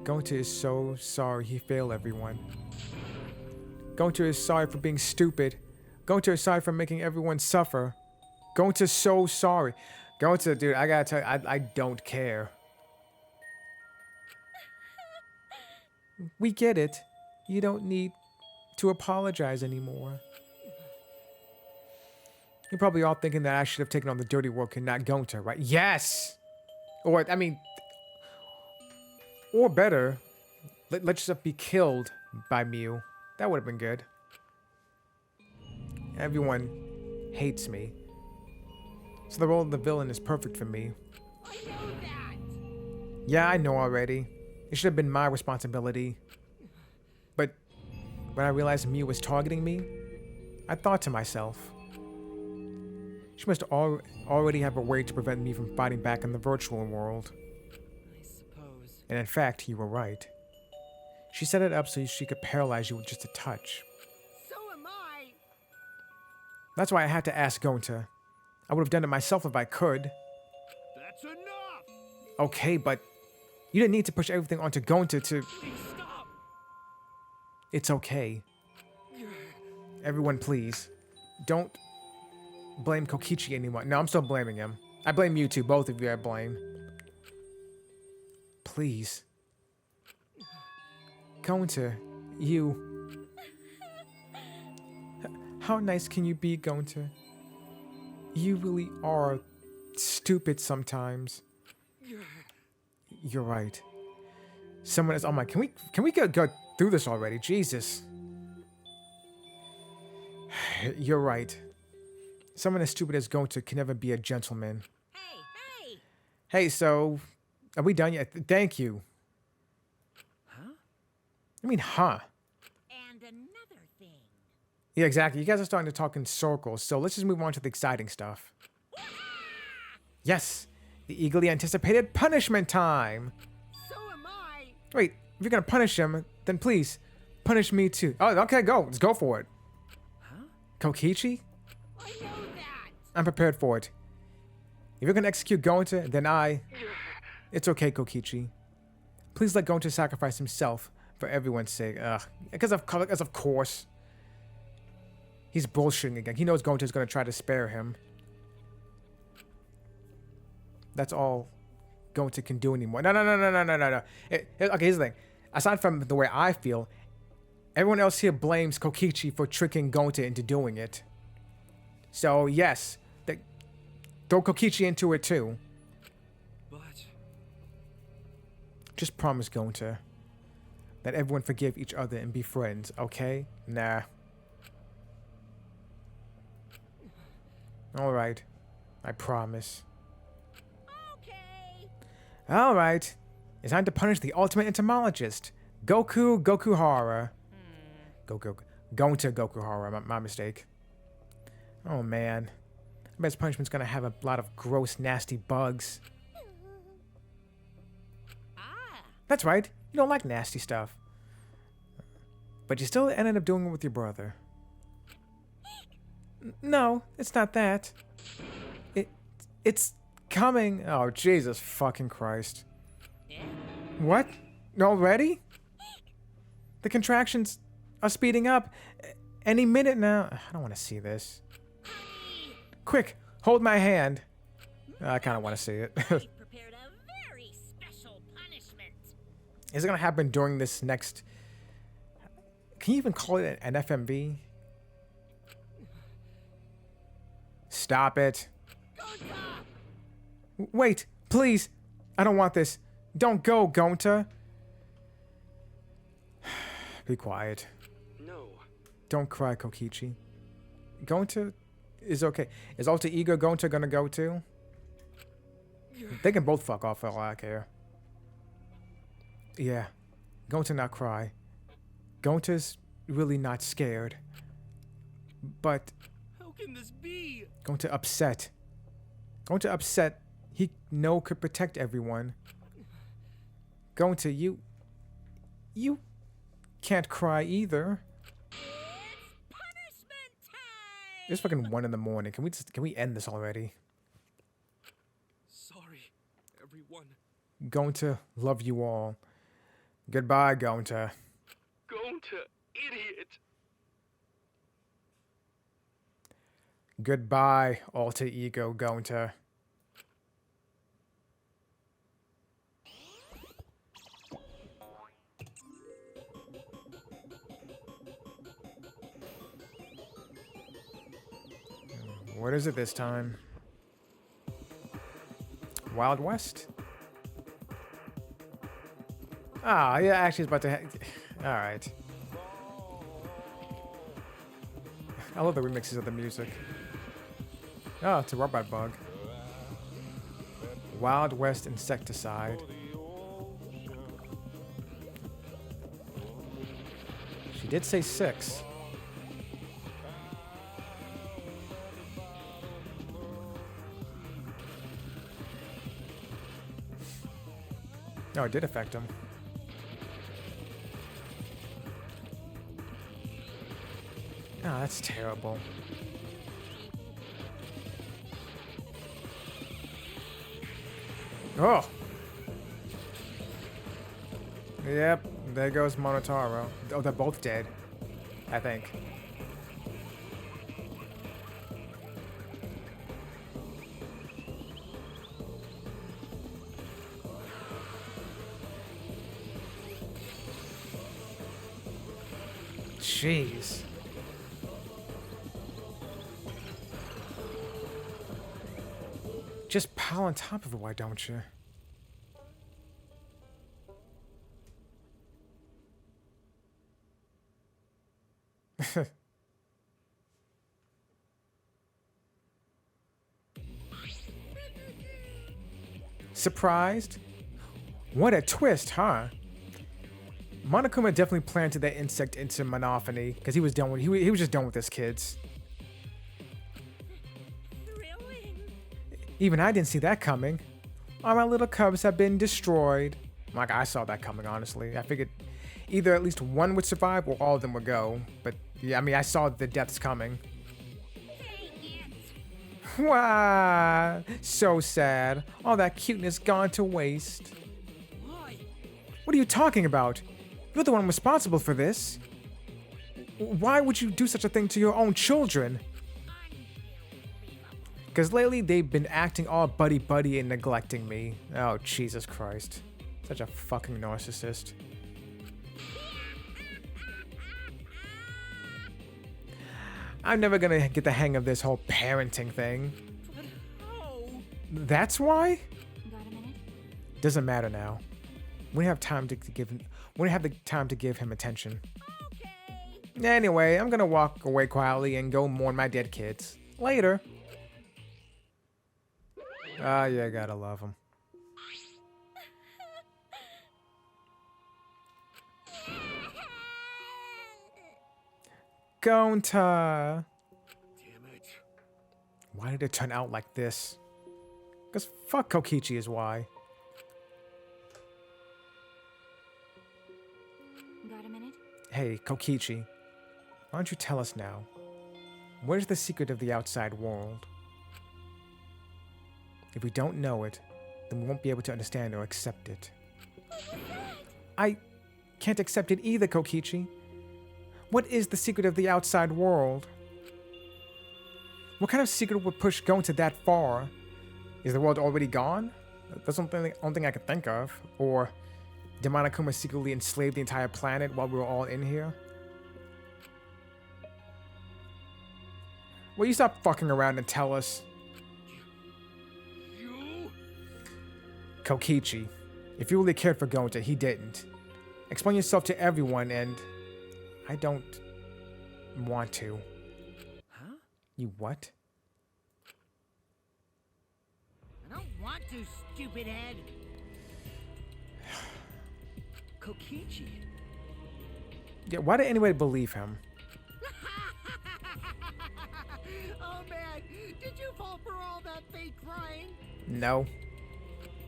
Gonta is so sorry he failed everyone. Gonta is sorry for being stupid. Gonta is sorry for making everyone suffer. Gonta's so sorry. Gonta, dude, I gotta tell you, I don't care. We get it. You don't need to apologize anymore. You're probably all thinking that I should have taken on the dirty work and not Gonta, right? Yes! Or, I mean... Or better, let's just be killed by Mew. That would have been good. Everyone hates me. So the role of the villain is perfect for me. I know that. Yeah, I know already. It should have been my responsibility. But when I realized Mew was targeting me, I thought to myself, she must already have a way to prevent me from fighting back in the virtual world. I suppose. And in fact, you were right. She set it up so she could paralyze you with just a touch. So am I. That's why I had to ask Gonta. I would have done it myself if I could. That's enough. Okay, but you didn't need to push everything onto Gonta to... Please stop! It's okay. Everyone, please. Don't blame Kokichi anymore. No, I'm still blaming him. I blame you two. Both of you I blame. Please. Gonta, you... How nice can you be, Gonta? You really are stupid sometimes. You're right. Someone is... Oh my... Can we go through this already? Jesus. You're right. Someone as stupid as Gonta can never be a gentleman. Hey! Hey, so... Are we done yet? Thank you. Huh? I mean, huh? And another thing. Yeah, exactly. You guys are starting to talk in circles, so let's just move on to the exciting stuff. Yes! The eagerly anticipated punishment time! So am I. Wait, if you're gonna punish him, then please, punish me too. Oh, okay, go. Let's go for it. Huh? Kokichi? I know that. I'm prepared for it. If you're gonna execute Gonta, then It's okay, Kokichi. Please let Gonta sacrifice himself for everyone's sake. Because of course. He's bullshitting again. He knows Gonta's gonna try to spare him. That's all Gonta can do anymore. No. Okay, here's the thing. Aside from the way I feel, everyone else here blames Kokichi for tricking Gonta into doing it. So, yes. Throw Kokichi into it, too. But... Just promise, Gonta, that everyone forgive each other and be friends, okay? Nah. Alright. I promise. Okay. Alright. It's time to punish the ultimate entomologist. Gokuhara. Gonta Gokuhara, my mistake. Oh man. I bet his punishment's gonna have a lot of gross, nasty bugs. That's right. You don't like nasty stuff. But you still ended up doing it with your brother. No, it's not that. It's coming. Oh, Jesus fucking Christ. What? Already? The contractions are speeding up. Any minute now. I don't want to see this. Quick, Hold my hand. I kind of want to see it. I've prepared a very special punishment. Is it going to happen during this next... Can you even call it an FMV? Stop it. Wait, please. I don't want this. Don't go, Gonta. Be quiet. No. Don't cry, Kokichi. Gonta is okay. Is Alter Ego Gonta gonna go too? They can both fuck off for all I care. Yeah. Gonta not cry. Gonta's really not scared. But How can this be? Gonta upset. Gonta upset. He could protect everyone. Gonta, you can't cry either. It's punishment time. It's fucking 1 in the morning. Can we end this already? Sorry, everyone. Gonta, love you all. Goodbye, Gonta. Gonta, idiot. Goodbye, Alter Ego Gonta. What is it this time? Wild West? Ah, yeah, actually it's about to alright. I love the remixes of the music. Oh, it's a robot bug. Wild West Insecticide. She did say 6. No, it did affect him. Oh, that's terrible. Oh! Yep, there goes Monotaro. Oh, they're both dead. I think. Jeez. Just pile on top of it, why don't you? Surprised? What a twist, huh? Monokuma definitely planted that insect into Monophony because he was done with he was just done with this, kids. Thrilling. Even I didn't see that coming. All my little cubs have been destroyed. Like, I saw that coming, honestly. I figured either at least one would survive or all of them would go. But yeah, I mean, I saw the deaths coming. Wah! So sad. All that cuteness gone to waste. Why? What are you talking about? You're the one responsible for this. Why would you do such a thing to your own children? Because lately they've been acting all buddy-buddy and neglecting me. Oh, Jesus Christ. Such a fucking narcissist. I'm never gonna get the hang of this whole parenting thing. But how? That's why? Got a minute? Doesn't matter now. We don't have time to give him. We don't have the time to give him attention. Okay. Anyway, I'm gonna walk away quietly and go mourn my dead kids. Later. Ah, yeah, gotta love him. Gonta. Damn it. Why did it turn out like this? Because fuck Kokichi is why. Got a minute? Hey, Kokichi. Why don't you tell us now? Where's the secret of the outside world? If we don't know it, then we won't be able to understand or accept it. I can't accept it either, Kokichi. What is the secret of the outside world? What kind of secret would push Gonta that far? Is the world already gone? That's the only thing I could think of. Or did Monokuma secretly enslave the entire planet while we were all in here? Will you stop fucking around and tell us? You? Kokichi, if you really cared for Gonta, he didn't. Explain yourself to everyone, and I don't want to. Huh? You what? I don't want to, stupid head. Kokichi. Yeah, why did anybody believe him? Oh man, did you fall for all that fake crying? No.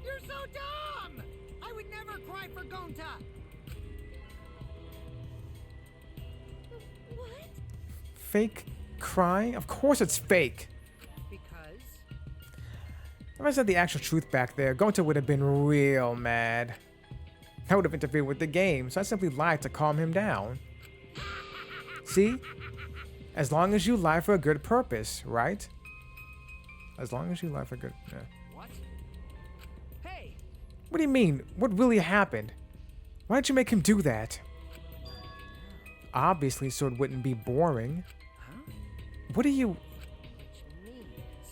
You're so dumb! I would never cry for Gonta. What? Fake crying? Of course it's fake. Because If I said the actual truth back there, Gonta would have been real mad. I would have interfered with the game, so I simply lied to calm him down. See? As long as you lie for a good purpose, right? As long as you lie for good... Yeah. What? Hey! What do you mean? What really happened? Why did you make him do that? Obviously, so it wouldn't be boring. Huh? What do you... which means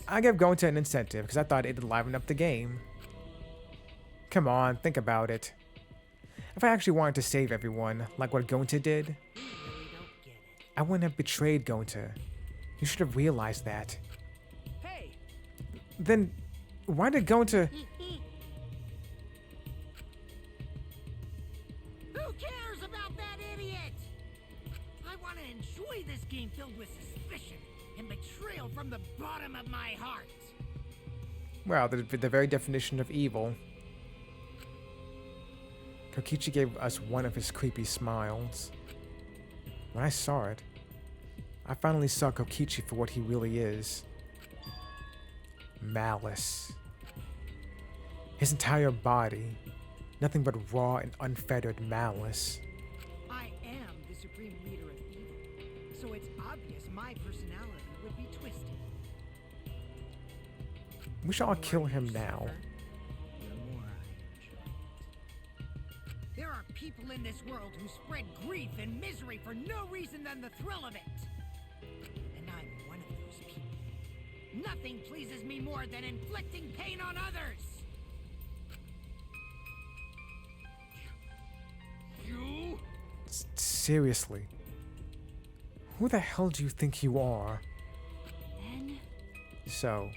I gave Gonta an incentive because I thought it'd liven up the game. Come on, think about it. If I actually wanted to save everyone, like what Gonta did, you really don't get it. I wouldn't have betrayed Gonta. You should have realized that. Hey! Then, why did Gonta... Who cares about that idiot? I want to enjoy this game filled with suspicion and betrayal from the bottom of my heart. Well, the very definition of evil. Kokichi gave us one of his creepy smiles. When I saw it, I finally saw Kokichi for what he really is. Malice. His entire body, nothing but raw and unfettered malice. I am the supreme leader of evil, so it's obvious my personality would be twisted. We should all kill him now. The more I enjoy it. There are people in this world who spread grief and misery for no reason than the thrill of it. And I'm one of those people. Nothing pleases me more than inflicting pain on others. You? Seriously. Who the hell do you think you are? Then So,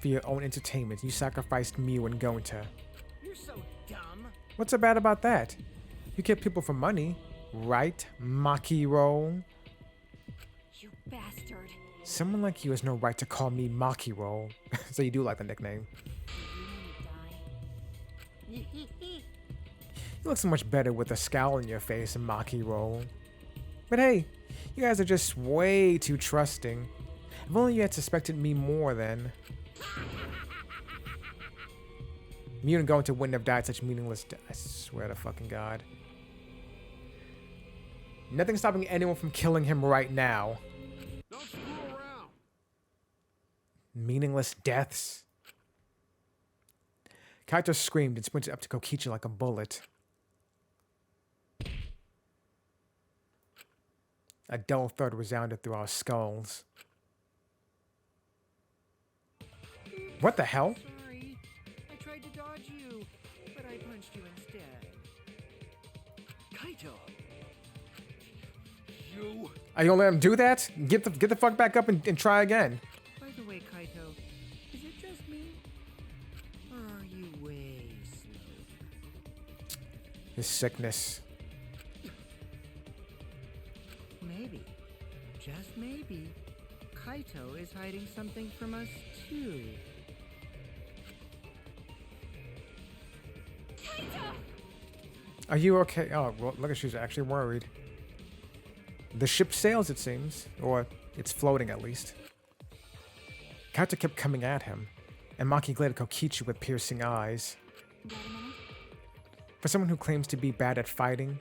for your own entertainment, you sacrificed Mew and Gonta. You're so dumb. What's so bad about that? You kill people for money, right, Makiro? you bastard. Someone like you has no right to call me Makiro. So you do like the nickname. You need to die. You look so much better with a scowl on your face, Makiro. But hey, you guys are just way too trusting. If only you had suspected me more then. Mew and Gonta wouldn't have died such meaningless deaths. I swear to fucking God. Nothing's stopping anyone from killing him right now. Don't screw around. Meaningless deaths. Kaito screamed and sprinted up to Kokichi like a bullet. A dull thud resounded through our skulls. What the hell? Sorry. I tried to dodge you, but I punched you instead. Kaito! You? Are you gonna let him do that? Get the fuck back up and try again. By the way, Kaito, is it just me? Or are you way slow? His sickness. Maybe, just maybe, Kaito is hiding something from us too. Are you okay? Oh, well, look, she's actually worried. The ship sails, it seems. Or it's floating, at least. Kaito kept coming at him, and Maki glared at Kokichi with piercing eyes. Got a minute? For someone who claims to be bad at fighting,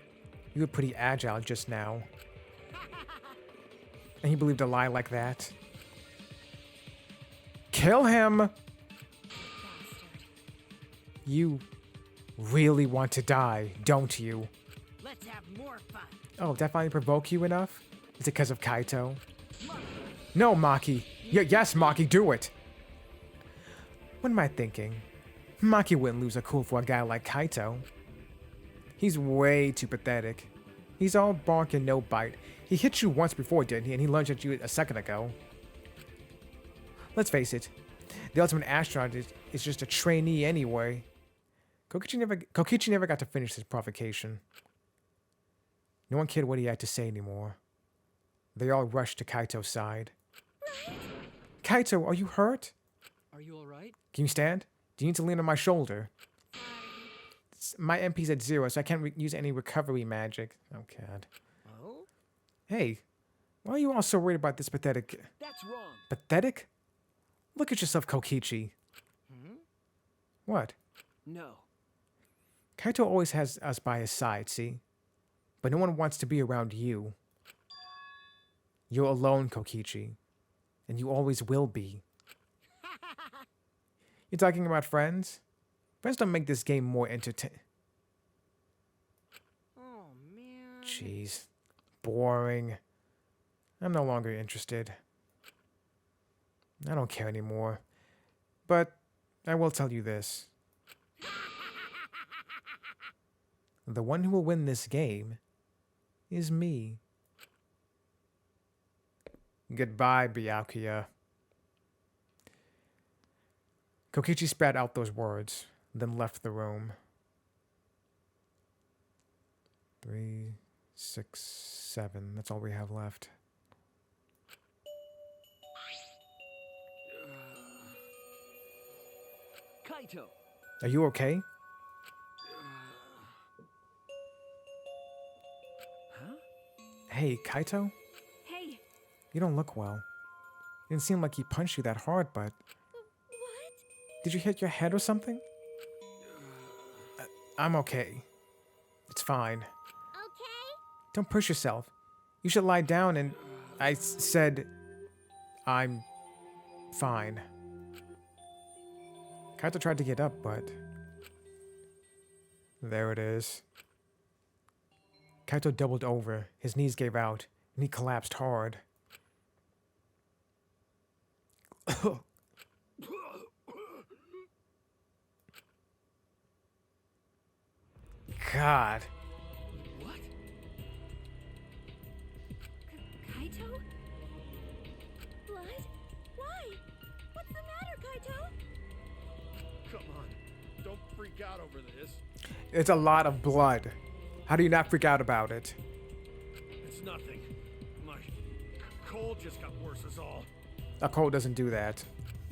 you were pretty agile just now. And he believed a lie like that? Kill him! Bastard. You really want to die, don't you? Let's have more fun. Oh, that finally provoke you enough? Is it because of Kaito? No, Maki. Yes, Maki, do it. What am I thinking? Maki wouldn't lose a cool for a guy like Kaito. He's way too pathetic. He's all bark and no bite. He hit you once before, didn't he? And he lunged at you a second ago. Let's face it. The ultimate astronaut is just a trainee anyway. Kokichi never got to finish his provocation. No one cared what he had to say anymore. They all rushed to Kaito's side. Kaito, are you hurt? Are you alright? Can you stand? Do you need to lean on my shoulder? My MP's at 0, so I can't use any recovery magic. Oh, God. Oh? Hey, why are you all so worried about this pathetic... That's wrong. Pathetic? Look at yourself, Kokichi. What? No. Kaito always has us by his side, see? But no one wants to be around you. You're alone, Kokichi. And you always will be. You're talking about friends? Friends don't make this game more entertaining. Oh, man. Jeez. Boring. I'm no longer interested. I don't care anymore. But I will tell you this. The one who will win this game is me. Goodbye, Byakuya. Kokichi spat out those words, then left the room. 3, 6, 7. That's all we have left. Kaito. Are you okay? Huh? Hey, Kaito? Hey, You don't look well. It didn't seem like he punched you that hard, but... what? Did you hit your head or something? I'm okay. It's fine. Okay? Don't push yourself. You should lie down and... I said... I'm... fine. Kaito tried to get up, but... There it is. Kaito doubled over, his knees gave out, and he collapsed hard. God. What? Kaito? Blood? Why? What's the matter, Kaito? Come on. Don't freak out over this. It's a lot of blood. How do you not freak out about it? It's nothing. My cold just got worse is all. A cold doesn't do that.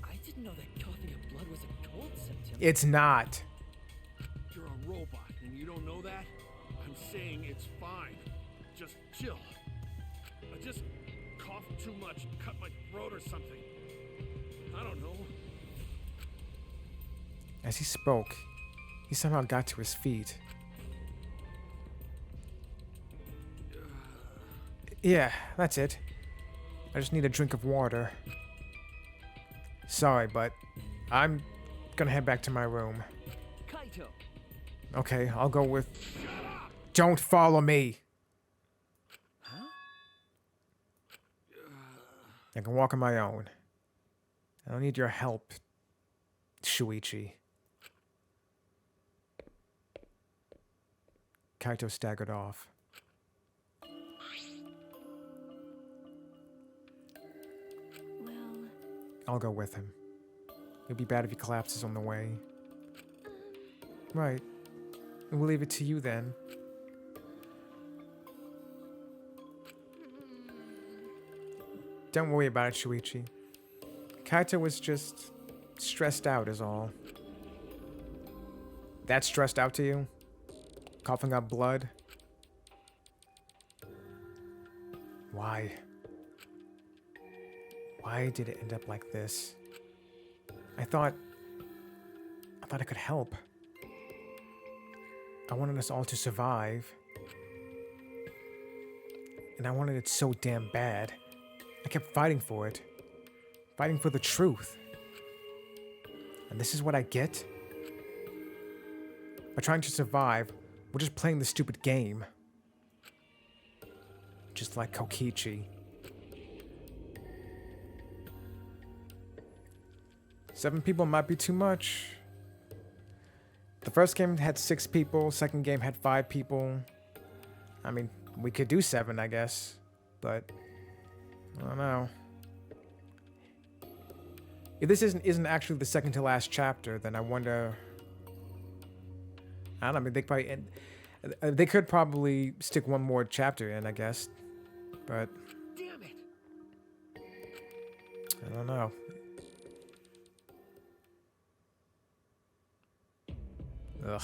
I didn't know that coughing up blood was a cold symptom. It's not. You're a robot and you don't know that? I'm saying it's fine. Just chill. I just coughed too much, cut my throat or something. I don't know. As he spoke, he somehow got to his feet. Yeah, that's it. I just need a drink of water. Sorry, but I'm gonna head back to my room. Kaito. Okay, I'll go with... Don't follow me! Huh? I can walk on my own. I don't need your help, Shuichi. Kaito staggered off. Well, I'll go with him. It'd be bad if he collapses on the way. Right. We'll leave it to you then. Don't worry about it, Shuichi. Kaito was just stressed out is all. That stressed out to you? Coughing up blood? Why? Why did it end up like this? I thought I could help. I wanted us all to survive. And I wanted it so damn bad. I kept fighting for it. Fighting for the truth. And this is what I get? By trying to survive, we're just playing the stupid game. Just like Kokichi. 7 people might be too much. The first game had 6 people, second game had 5 people. I mean, we could do 7, I guess. But, I don't know. If this isn't actually the second to last chapter, then I wonder... I don't know, I mean, they could probably stick one more chapter in, I guess. But... Damn it! I don't know. Ugh.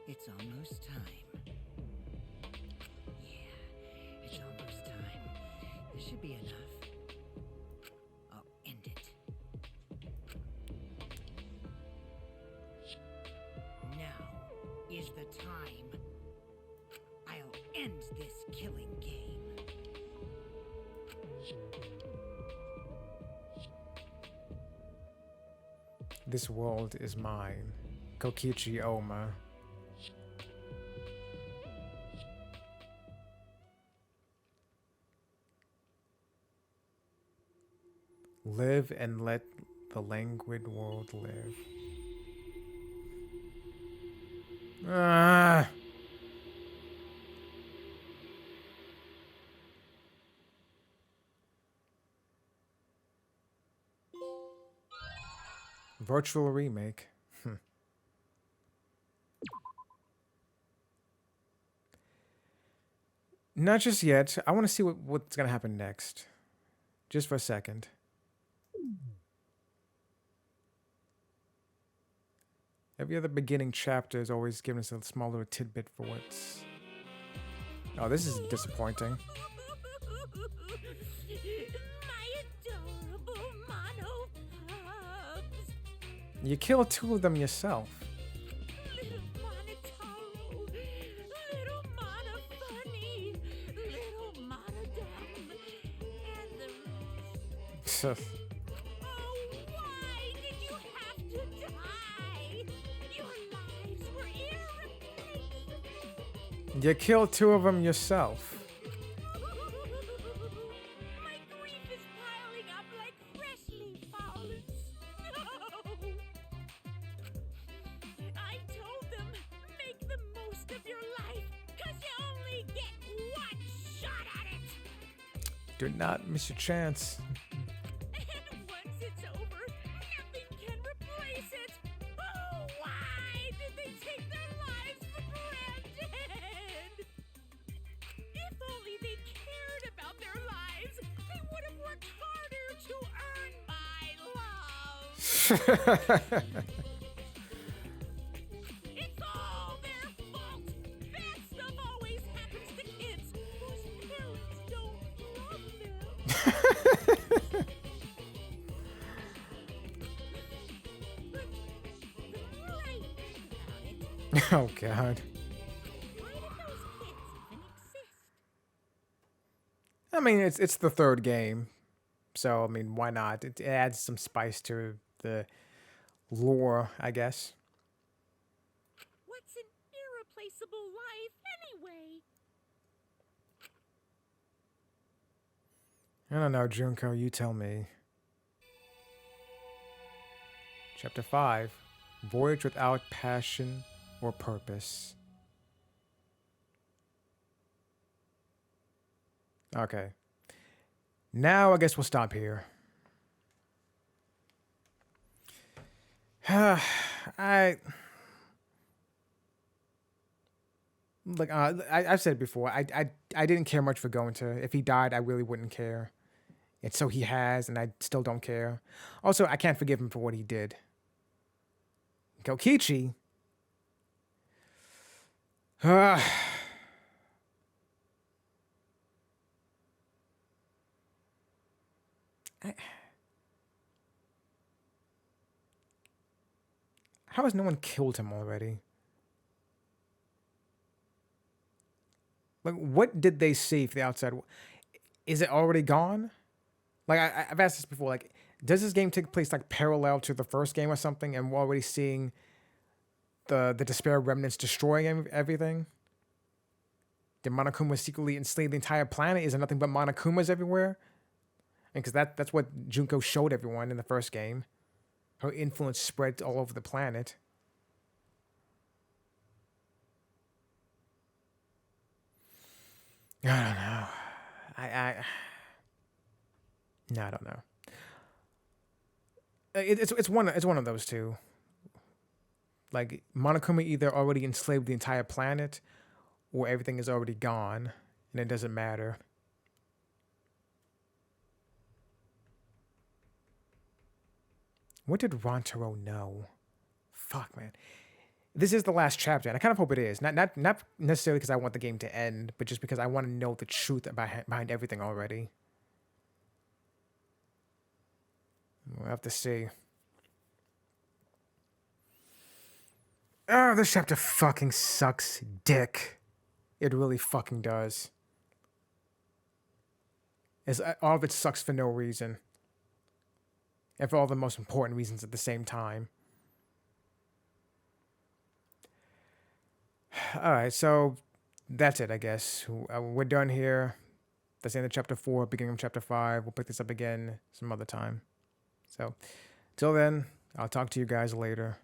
It's almost time. Yeah, it's almost time. This should be enough. I'll end it. Now is the time. I'll end this killing game. This world is mine. Kokichi Oma. Live and let the languid world live. Ah! Virtual remake. Not just yet. I want to see what's going to happen next. Just for a second. Every other beginning chapter is always giving us a small little tidbit for what's... Oh, this is disappointing. My adorable mono pups. You killed 2 of them yourself. Little Monotaro, little Mono Funny, little Mono Dumb, and the rest. Oh, why did you have to die? Your lives were irreplaceable. You killed 2 of them yourself. My grief is piling up like freshly fallen snow. I told them, make the most of your life, 'cause you only get one shot at it. Do not miss your chance. And once it's over, nothing can replace it. Oh, why did they take their lives for granted? If only they cared about their lives, they would have worked harder to earn my love. It's all their fault. Bad stuff always happens to kids whose parents don't love them. But the more I think about it, Oh, God. why did those kids even exist? I mean, it's the 3rd game. So, I mean, why not? It adds some spice to the lore, I guess. What's an irreplaceable life anyway? I don't know, Junko, you tell me. Chapter 5. Voyage without passion or purpose. Okay. Now I guess we'll stop here. I've said it before. I didn't care much for Gonta. If he died, I really wouldn't care. And so he has, and I still don't care. Also, I can't forgive him for what he did. Kokichi. How has no one killed him already? Like, what did they see from the outside? is it already gone? Like I've asked this before. Like, does this game take place like parallel to the first game or something, and we're already seeing the despair remnants destroying everything? Did Monokuma secretly enslave the entire planet? Is there nothing but Monokumas everywhere? And because that's what Junko showed everyone in the first game. Her influence spread all over the planet. I don't know. No, I don't know. It's one of those two. Like Monokuma either already enslaved the entire planet, or everything is already gone, and it doesn't matter. What did Rantaro know? Fuck, man. This is the last chapter, and I kind of hope it is. Not necessarily because I want the game to end, but just because I want to know the truth behind everything already. We'll have to see. Oh, this chapter fucking sucks dick. It really fucking does. All of it sucks for no reason. And for all the most important reasons at the same time. Alright, so that's it, I guess. We're done here. That's the end of chapter 4, beginning of chapter 5. We'll pick this up again some other time. So, till then, I'll talk to you guys later.